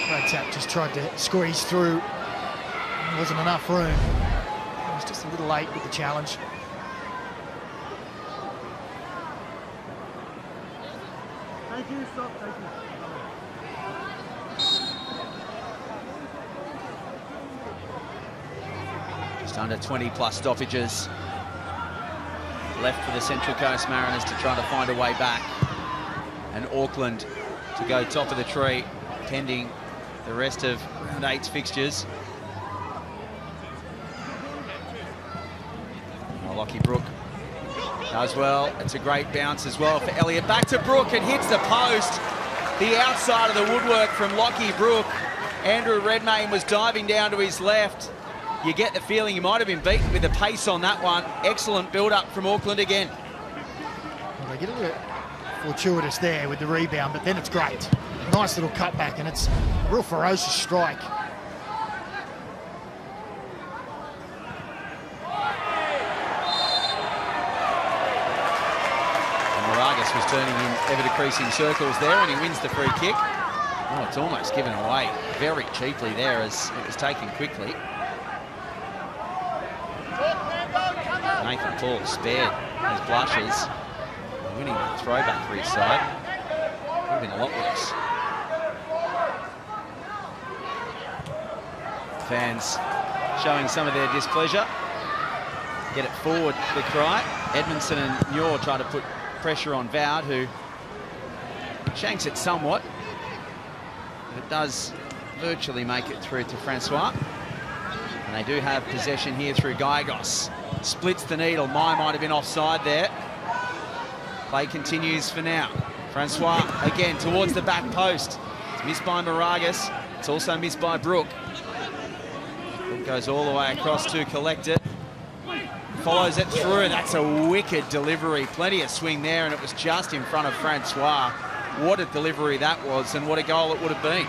Brad Tapp just tried to squeeze through. There wasn't enough room. He was just a little late with the challenge.
Just under 20 plus stoppages left for the Central Coast Mariners to try to find a way back. And Auckland to go top of the tree, pending the rest of round 8's fixtures. Oh, Lockie Brook does well. It's a great bounce as well for Elliott. Back to Brook, it hits the post. The outside of the woodwork from Lockie Brook. Andrew Redmayne was diving down to his left. You get the feeling he might have been beaten with the pace on that one. Excellent build-up from Auckland again.
Well, they get a little fortuitous there with the rebound, but then it's great. Nice little cutback, and it's a real ferocious strike.
Moragas was turning in ever-decreasing circles there, and he wins the free kick. Oh, it's almost given away very cheaply there as it was taken quickly. Nathan Paul spared his blushes, winning the throwback for his side. Would have been a lot worse. Fans showing some of their displeasure. Get it forward, the cry. Edmondson and Nyor try to put pressure on Vowd, who shanks it somewhat. But it does virtually make it through to Francois. And they do have possession here through Gallegos. Splits the needle. Mai might have been offside there. Play continues for now. Francois again towards the back post. It's missed by Moragas. It's also missed by Brook. Brook goes all the way across to collect it. Follows it through. That's a wicked delivery. Plenty of swing there, and it was just in front of Francois. What a delivery that was, and what a goal it would have been.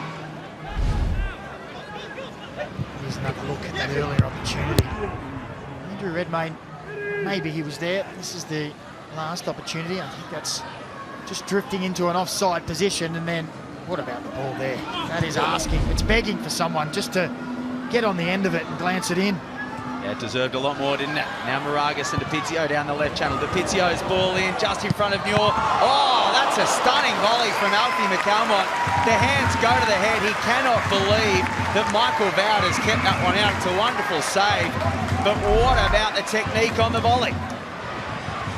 Here's another look at that earlier opportunity. Andrew Redmayne maybe he was there. This is the last opportunity. I think that's just drifting into an offside position. And then what about the ball there? That is asking. It's begging for someone just to get on the end of it and glance it in.
Yeah, it deserved a lot more, didn't it? Now Moragas and DePizio down the left channel. DePizio's ball in just in front of Muir. Oh, that's a stunning volley from Alfie McCalmont. The hands go to the head. He cannot believe that Michael Vowd has kept that one out. It's a wonderful save. But what about the technique on the volley?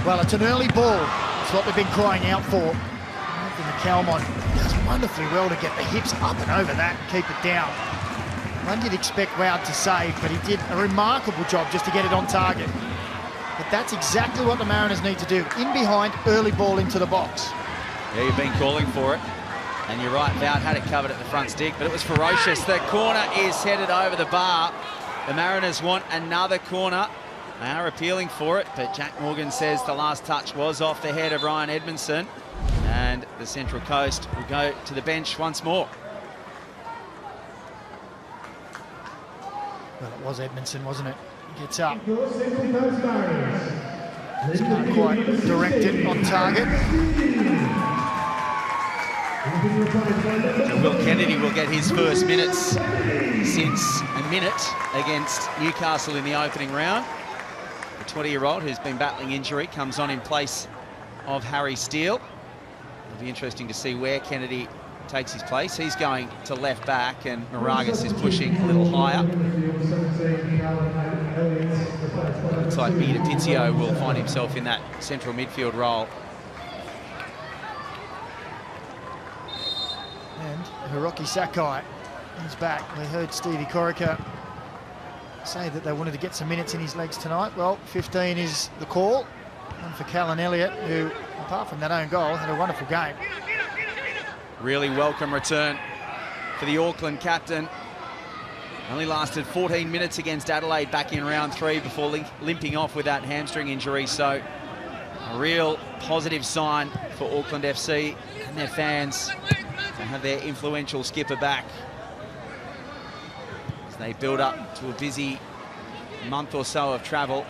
Well, it's an early ball. It's what they've been crying out for. Alfie McCalmont does wonderfully well to get the hips up and over that and keep it down. One did expect Vowd to save, but he did a remarkable job just to get it on target. But that's exactly what the Mariners need to do. In behind, early ball into the box.
Yeah, you've been calling for it. And you're right, Vowd had it covered at the front stick, but it was ferocious. The corner is headed over the bar. The Mariners want another corner. They are appealing for it, but Jack Morgan says the last touch was off the head of Ryan Edmondson. And the Central Coast will go to the bench once more.
Well, it was Edmondson, wasn't it? He gets up.
Your Central Coast Mariners.
Just can't quite direct it on target.
So Will Kennedy will get his first minutes since a minute against Newcastle in the opening round. The 20-year-old who's been battling injury comes on in place of Harry Steele. It'll be interesting to see where Kennedy takes his place. He's going to left back and Moragas is pushing a little higher. Looks like Miguel Pizio will find himself in that central midfield role.
And Hiroki Sakai is back. We heard Stevie Corica say that they wanted to get some minutes in his legs tonight. Well, 15 is the call. And for Callan Elliott, who, apart from that own goal, had a wonderful game.
Really welcome return for the Auckland captain. Only lasted 14 minutes against Adelaide back in round 3 before limping off with that hamstring injury. So a real positive sign for Auckland FC and their fans to have their influential skipper back as they build up to a busy month or so of travel.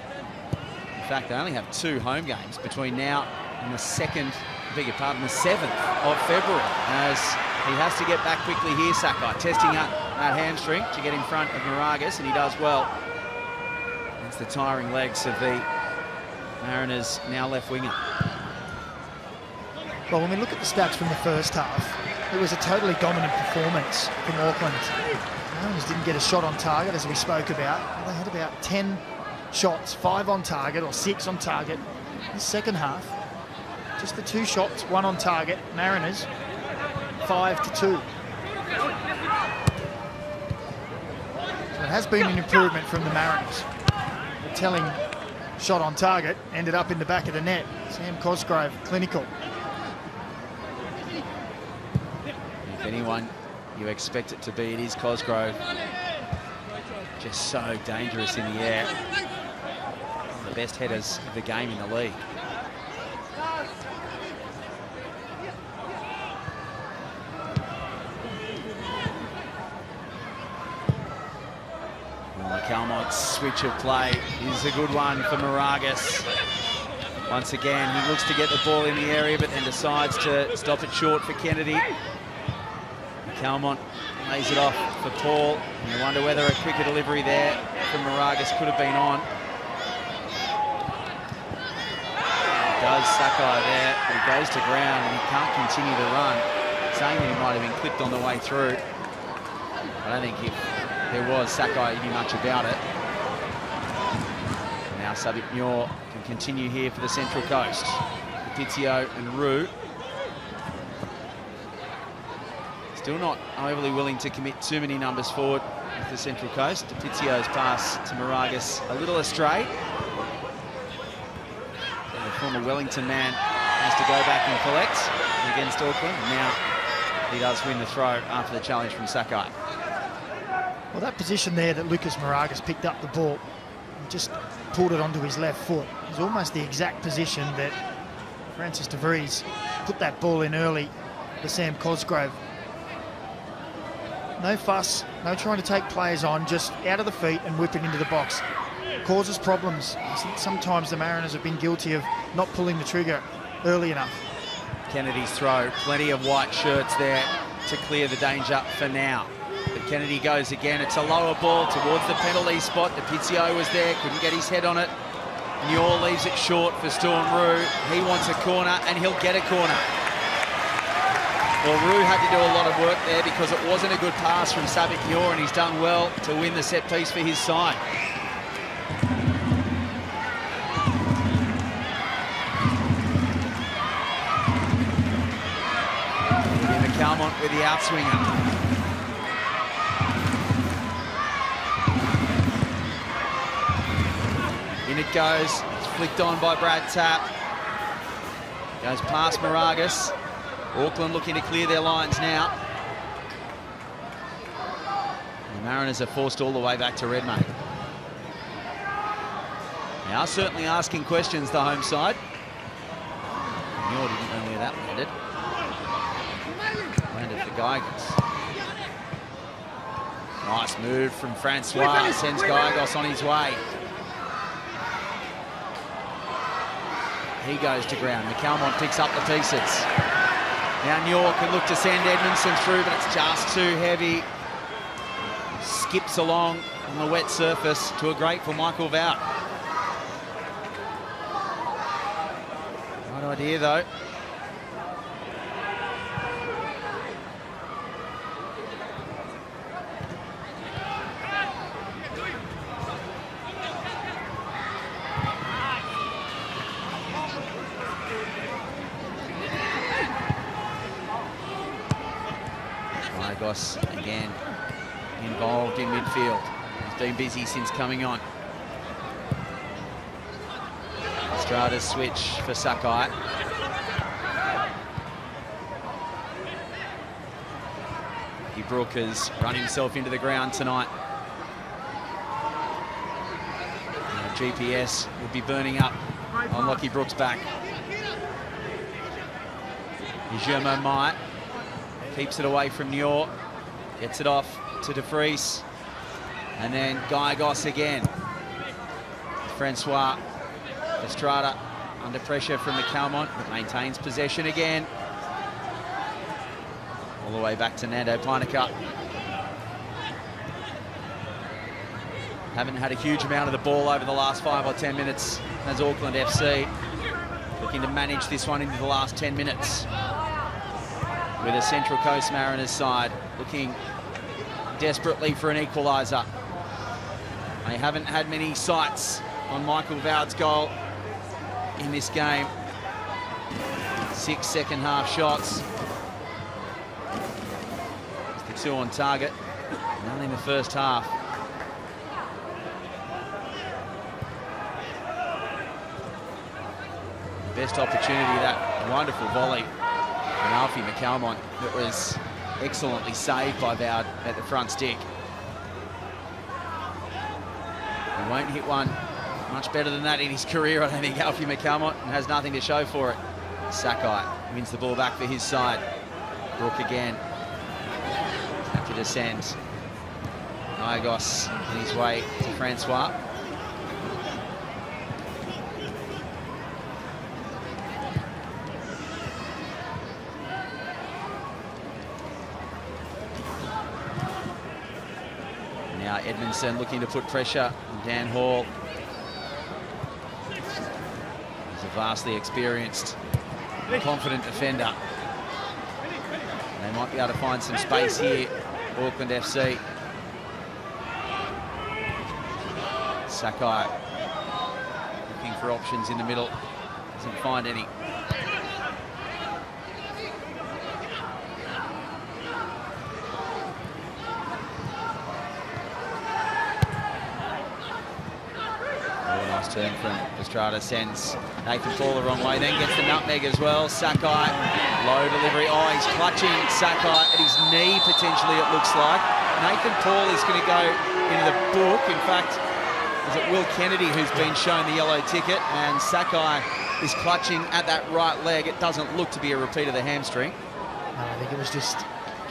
In fact, they only have 2 home games between now and the 7th of February, as he has to get back quickly here, Sakai, testing out that hamstring to get in front of Moragas, and he does well. It's the tiring legs of the Mariners' now left winger.
Well, when we look at the stats from the first half, it was a totally dominant performance from Auckland. Mariners didn't get a shot on target, as we spoke about. They had about 10 shots, 5 on target or 6 on target. In the second half, just the 2 shots, 1 on target. Mariners 5-2. So it has been an improvement from the Mariners. The telling shot on target ended up in the back of the net. Sam Cosgrove, clinical.
If anyone you expect it to be, it is Cosgrove. Just so dangerous in the air. One of the best headers of the game in the league. Calmont's switch of play is a good one for Moragas. Once again, he looks to get the ball in the area, but then decides to stop it short for Kennedy. Calmont lays it off for Paul. And you wonder whether a quicker delivery there from Moragas could have been on. Does Sakai there, but he goes to ground and he can't continue to run. Saying that he might have been clipped on the way through. I don't think there was Sakai knew much about it. Now Sabit Muir can continue here for the Central Coast. Pizio and Roux. Still not overly willing to commit too many numbers forward with the Central Coast. Pizio's pass to Moragas a little astray. The former Wellington man has to go back and collect against Auckland. And now he does win the throw after the challenge from Sakai.
Well, that position there that Lucas Moragas picked up the ball and just pulled it onto his left foot is almost the exact position that Francis de Vries put that ball in early for Sam Cosgrove. No fuss, no trying to take players on, just out of the feet and whip it into the box. causes problems. I think sometimes the Mariners have been guilty of not pulling the trigger early enough.
Kennedy's throw, plenty of white shirts there to clear the danger for now. But Kennedy goes again. It's a lower ball towards the penalty spot. DePizio was there, couldn't get his head on it. Muir leaves it short for Storm Rue. He wants a corner, and he'll get a corner. Well, Rue had to do a lot of work there because it wasn't a good pass from Savik Muir, and he's done well to win the set piece for his side. McCalmont with the outswinger. In it goes. It's flicked on by Brad Tapp. Goes past Moragas. Auckland looking to clear their lines now. The Mariners are forced all the way back to Redmayne. They are certainly asking questions, the home side. Muir didn't know where that landed. Landed for Gigos. Nice move from Francois. Sends Gigos on his way. He goes to ground. McCalmont picks up the pieces. Now Muir can look to send Edmondson through, but it's just too heavy. Skips along on the wet surface to a great for Michael Vout. Right idea though. Again involved in midfield. He's been busy since coming on. Estrada's switch for Sakai. He Brook has run himself into the ground tonight. GPS will be burning up on Lockie Brooks' back. Guillermo Mai keeps it away from Muir, gets it off to De Vries, and then Gigos again. Francois. Estrada under pressure from McCalmont, but maintains possession again. All the way back to Nando Pineca. Haven't had a huge amount of the ball over the last 5 or 10 minutes as Auckland FC. Looking to manage this one into the last 10 minutes. With a Central Coast Mariners side looking desperately for an equaliser. They haven't had many sights on Michael Vout's goal in this game. 6 second half shots. It's the 2 on target, none in the first half. Best opportunity, that wonderful volley from Alfie McCalmont that was excellently saved by Vout at the front stick. He won't hit one much better than that in his career, I don't think, Alfie McCalmont, and has nothing to show for it. Sakai wins the ball back for his side. Brook again. Have to descend. Gigos on his way to Francois. Now Edmondson looking to put pressure on Dan Hall. He's a vastly experienced, confident defender. They might be able to find some space here, Auckland FC. Sakai looking for options in the middle, doesn't find any. Turn from Estrada, sends Nathan Paul the wrong way, then gets the nutmeg as well. Sakai, low delivery. Oh, he's clutching Sakai at his knee, potentially, it looks like. Nathan Paul is going to go into the book. In fact, is it Will Kennedy who's been shown the yellow ticket, and Sakai is clutching at that right leg. It doesn't look to be a repeat of the hamstring.
No, I think it was just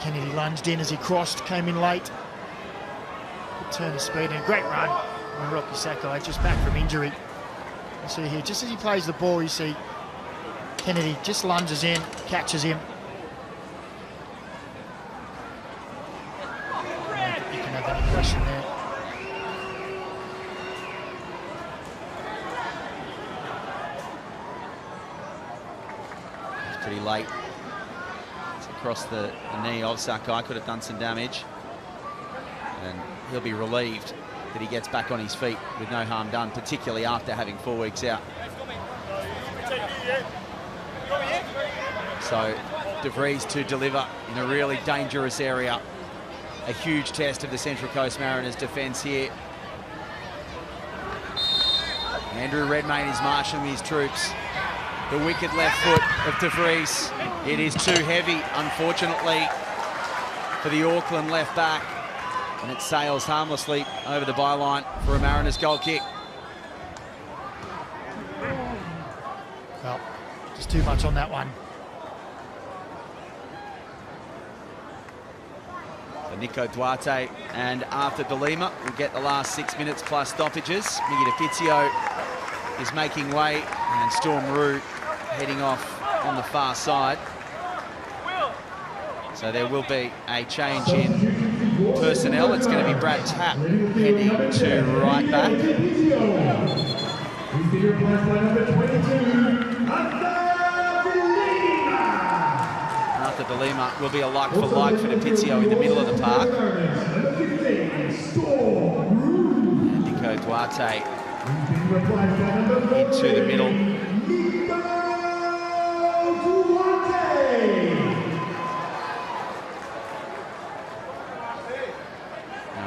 Kennedy lunged in as he crossed, came in late. Good turn of speed and a great run. And Rocky Sakai just back from injury. You see here, just as he plays the ball, you see Kennedy just lunges in, catches him. I don't think you can have any question there.
It's pretty late. It's across the knee of Sakai, could have done some damage. And he'll be relieved that he gets back on his feet with no harm done, particularly after having 4 weeks out. So De Vries to deliver in a really dangerous area. A huge test of the Central Coast Mariners defence here. Andrew Redmayne is marshalling his troops. The wicked left foot of De Vries. It is too heavy, unfortunately, for the Auckland left back. And it sails harmlessly over the byline for a Mariners goal kick.
Well, just too much on that one.
So Nico Duarte and Arthur De Lima will get the last 6 minutes plus stoppages. Miggy DeFizio is making way, and Storm Rue heading off on the far side. So there will be a change in personnel. It's going to be Brad Tapp heading to right back. Arthur De Lima will be a like for like for DeFizio in the middle of the park. And Nico Duarte into the middle.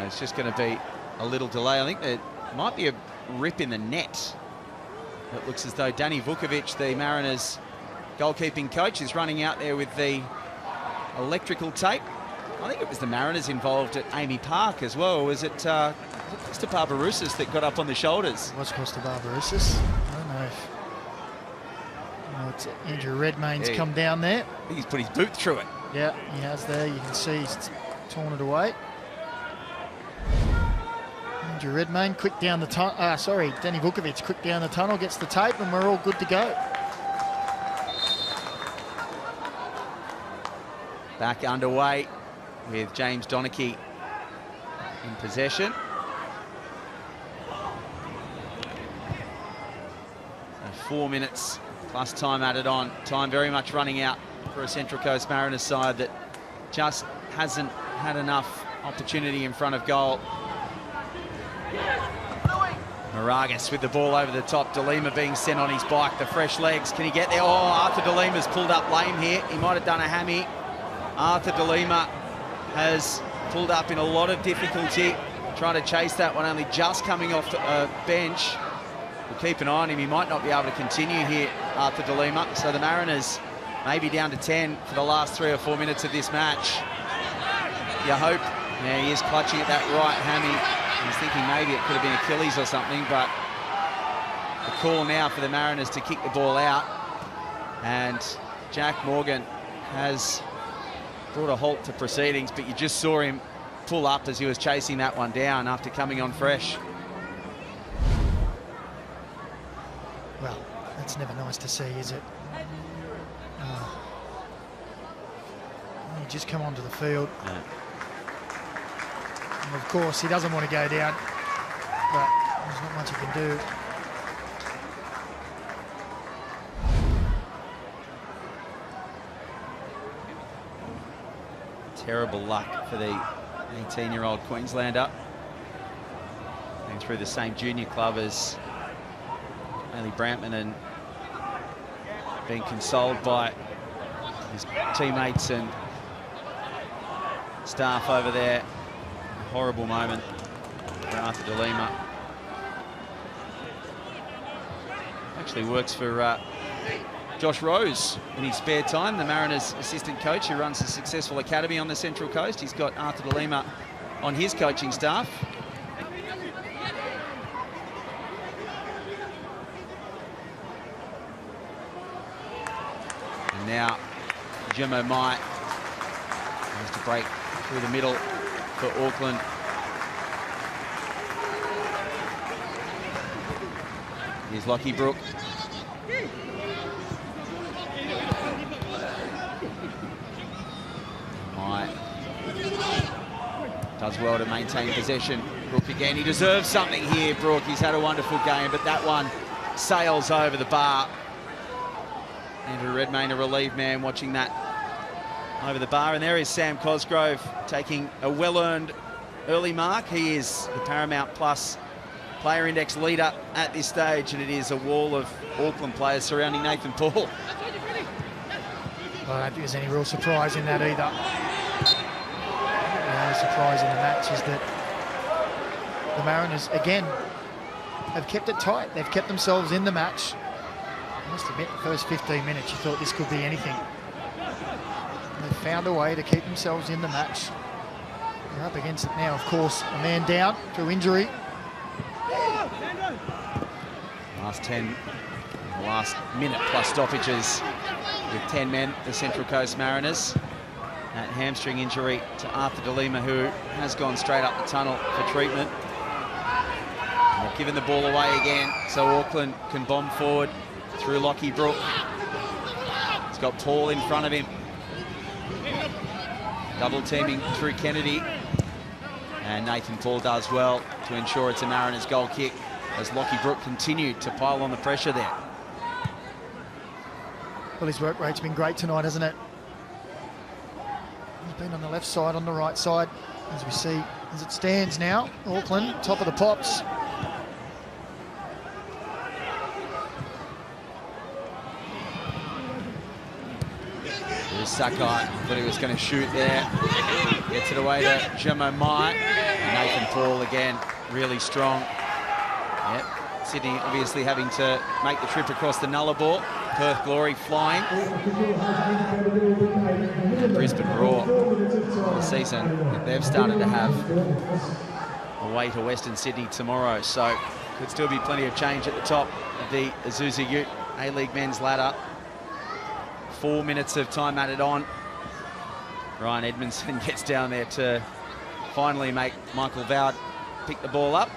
It's just going to be a little delay. I think there might be a rip in the net. It looks as though Danny Vukovic, the Mariners goalkeeping coach, is running out there with the electrical tape. I think it was the Mariners involved at Amy Park as well. Was it Costa Barbarousis that got up on the shoulders?
It was Costa Barbarousis. I don't know if... it's Andrew Redmayne's come down there.
I think he's put his boot through it.
Yeah, he has there. You can see he's torn it away. Andrew Redmayne, quick down the tunnel. Danny Vukovic, quick down the tunnel, gets the tape, and we're all good to go.
Back underway with James Donachie in possession. So 4 minutes plus time added on. Time very much running out for a Central Coast Mariners side that just hasn't had enough opportunity in front of goal. Moragas with the ball over the top. De Lima being sent on his bike. The fresh legs. Can he get there? Oh, Arthur De Lima's pulled up lame here. He might have done a hammy. Arthur De Lima has pulled up in a lot of difficulty, trying to chase that one, only just coming off the bench. We'll keep an eye on him. He might not be able to continue here, Arthur De Lima. So the Mariners maybe down to 10 for the last 3 or 4 minutes of this match. You hope. Yeah, he is clutching at that right hammy. He's thinking maybe it could have been Achilles or something, but the call now for the Mariners to kick the ball out. And Jack Morgan has brought a halt to proceedings, but you just saw him pull up as he was chasing that one down after coming on fresh.
Well, that's never nice to see, is it? You just come onto the field.
Yeah.
And of course, he doesn't want to go down, but there's not much he can do.
Terrible luck for the 18-year-old Queenslander. Going through the same junior club as Ailey Brantman and being consoled by his teammates and staff over there. A horrible moment for Arthur De Lima. Actually works for Josh Rose in his spare time, the Mariners assistant coach who runs a successful academy on the Central Coast. He's got Arthur De Lima on his coaching staff. And now Jimmo Mai has to break through the middle for Auckland. Here's Lockie Brook. Does well to maintain possession. Brook again, he deserves something here, Brook. He's had a wonderful game, but that one sails over the bar. Andrew Redmayne, a relieved man, watching that over the bar. And there is Sam Cosgrove taking a well-earned early mark. He is the Paramount Plus player index leader at this stage, and it is a wall of Auckland players surrounding Nathan Paul.
Well, I don't think there's any real surprise in that either. The only surprise in the match is that the Mariners, again, have kept it tight. They've kept themselves in the match. I must admit, the first 15 minutes, you thought this could be anything. And they've found a way to keep themselves in the match. They're up against it now, of course. A man down through injury.
Last 10, the last minute plus stoppages with 10 men, the Central Coast Mariners. That hamstring injury to Arthur DeLima, who has gone straight up the tunnel for treatment. And they've given the ball away again, so Auckland can bomb forward through Lockie Brook. He's got Paul in front of him. Double teaming through Kennedy. And Nathan Paul does well to ensure it's a Mariners goal kick as Lockie Brook continued to pile on the pressure there.
Well, his work rate's been great tonight, hasn't it? He's been on the left side, on the right side, as we see as it stands now. Auckland, top of the pops.
Here's Sakai, thought he was going to shoot there. Gets it away to Jimmo Mai. And Nathan Paul again, really strong. Yep. Sydney obviously having to make the trip across the Nullarbor. Perth Glory flying. And Brisbane Roar the season. They've started to have away to Western Sydney tomorrow. So could still be plenty of change at the top of the Isuzu UTE A-League men's ladder. 4 minutes of time added on. Ryan Edmondson gets down there to finally make Michael Vowd pick the ball up.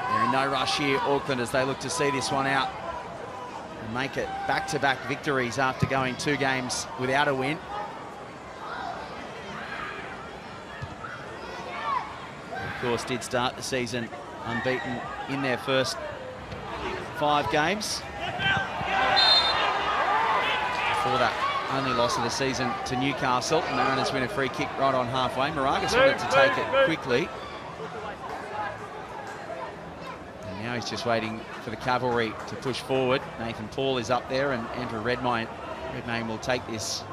They're in no rush here, Auckland, as they look to see this one out and make it back-to-back victories after going 2 games without a win. Of course, did start the season unbeaten in their first 5 games. Before that, only loss of the season to Newcastle. The Mariners win a free kick right on halfway. Moragas wanted to take it quickly. And now he's just waiting for the cavalry to push forward. Nathan Paul is up there, and Andrew Redmayne will take this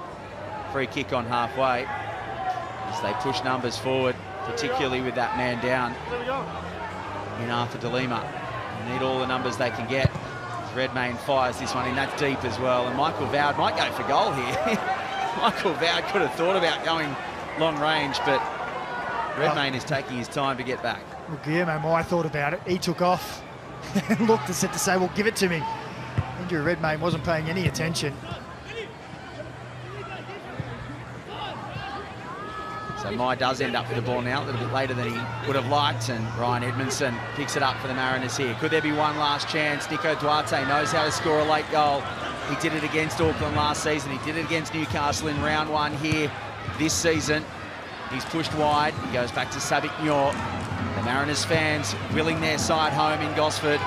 free kick on halfway as they push numbers forward, particularly with that man down in Arthur DeLima. They need all the numbers they can get. Redmayne fires this one in, that's deep as well, and Michael Vowd might go for goal here. Michael Vowd could have thought about going long range, but Redmayne is taking his time to get back.
Well, Guillermo Mai thought about it. He took off and looked as if to say, well, give it to me. Andrew Redmayne wasn't paying any attention.
So Mai does end up with the ball now, a little bit later than he would have liked, and Ryan Edmondson picks it up for the Mariners here. Could there be one last chance? Nico Duarte knows how to score a late goal. He did it against Auckland last season. He did it against Newcastle in round 1 here this season. He's pushed wide. He goes back to Sabik Nyor. The Mariners fans willing their side home in Gosford.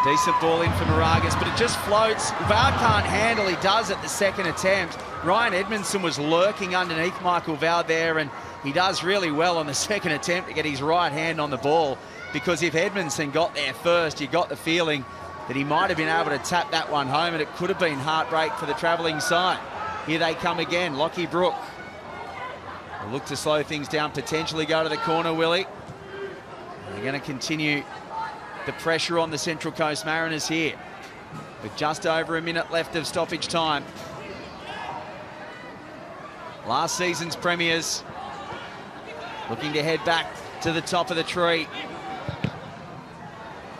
Decent ball in for Moragas, but it just floats. Vowd can't handle, he does at the second attempt. Ryan Edmondson was lurking underneath Michael Vowd there, and he does really well on the second attempt to get his right hand on the ball, because if Edmondson got there first, you got the feeling that he might have been able to tap that one home, and it could have been heartbreak for the travelling side. Here they come again, Lockie Brook. They'll look to slow things down, potentially go to the corner, Willie. They're going to continue the pressure on the Central Coast Mariners here, with just over a minute left of stoppage time. Last season's premiers looking to head back to the top of the tree.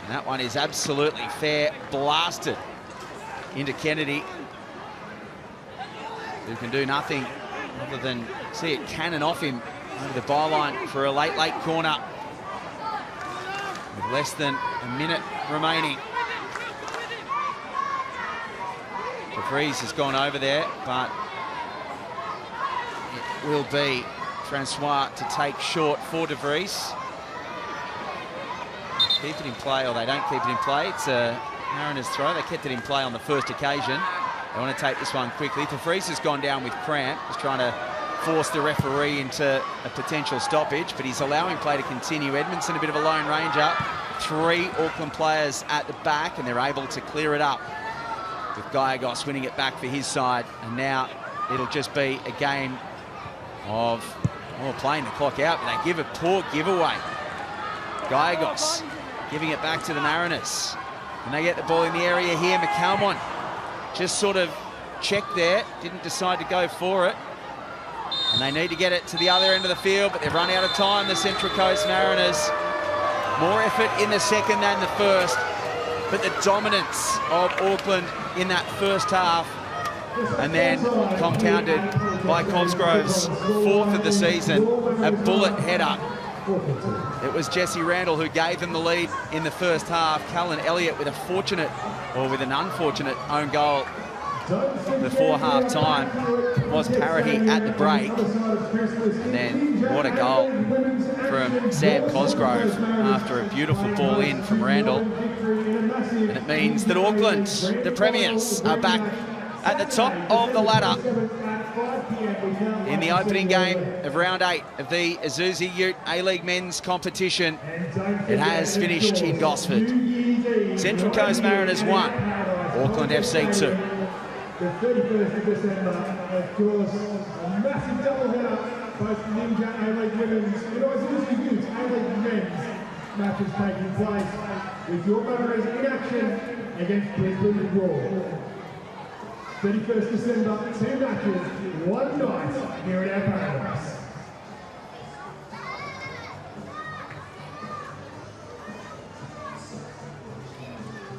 And that one is absolutely fair, blasted into Kennedy, who can do nothing other than see it cannon off him over the byline for a late corner with less than a minute remaining. De Vries has gone over there, but it will be Francois to take short for De Vries. Keep it in play, or they don't keep it in play. It's a Mariners throw. They kept it in play on the first occasion. They want to take this one quickly. De Vries has gone down with cramp. He's trying to force the referee into a potential stoppage, but he's allowing play to continue. Edmondson, a bit of a lone ranger. 3 Auckland players at the back, and they're able to clear it up with Gallegos winning it back for his side. And now it'll just be a game of playing the clock out, but they give a poor giveaway. Gallegos giving it back to the Mariners. And they get the ball in the area here. McCalmont just sort of checked there, didn't decide to go for it. And they need to get it to the other end of the field, but they've run out of time, the Central Coast Mariners. More effort in the second than the first, but the dominance of Auckland in that first half, and then compounded by Cosgrove's 4th of the season, a bullet header. It was Jesse Randall who gave them the lead in the first half. Callan Elliott with an unfortunate own goal before half-time. Was parity at the break. And then what a goal from Sam Cosgrove after a beautiful ball in from Randall. And it means that Auckland, the premiers, are back at the top of the ladder in the opening game of round 8 of the Isuzu UTE A-League men's competition. It has finished in Gosford. Central Coast Mariners 1, Auckland FC 2.
The 31st of December, of course, a massive doubleheader, both Ninja A-League women's and Isuzu UTE A-League men's matches taking place, with your Mariners in action against Brisbane Roar. 31st December, 2 matches, 1 night here at our paradise.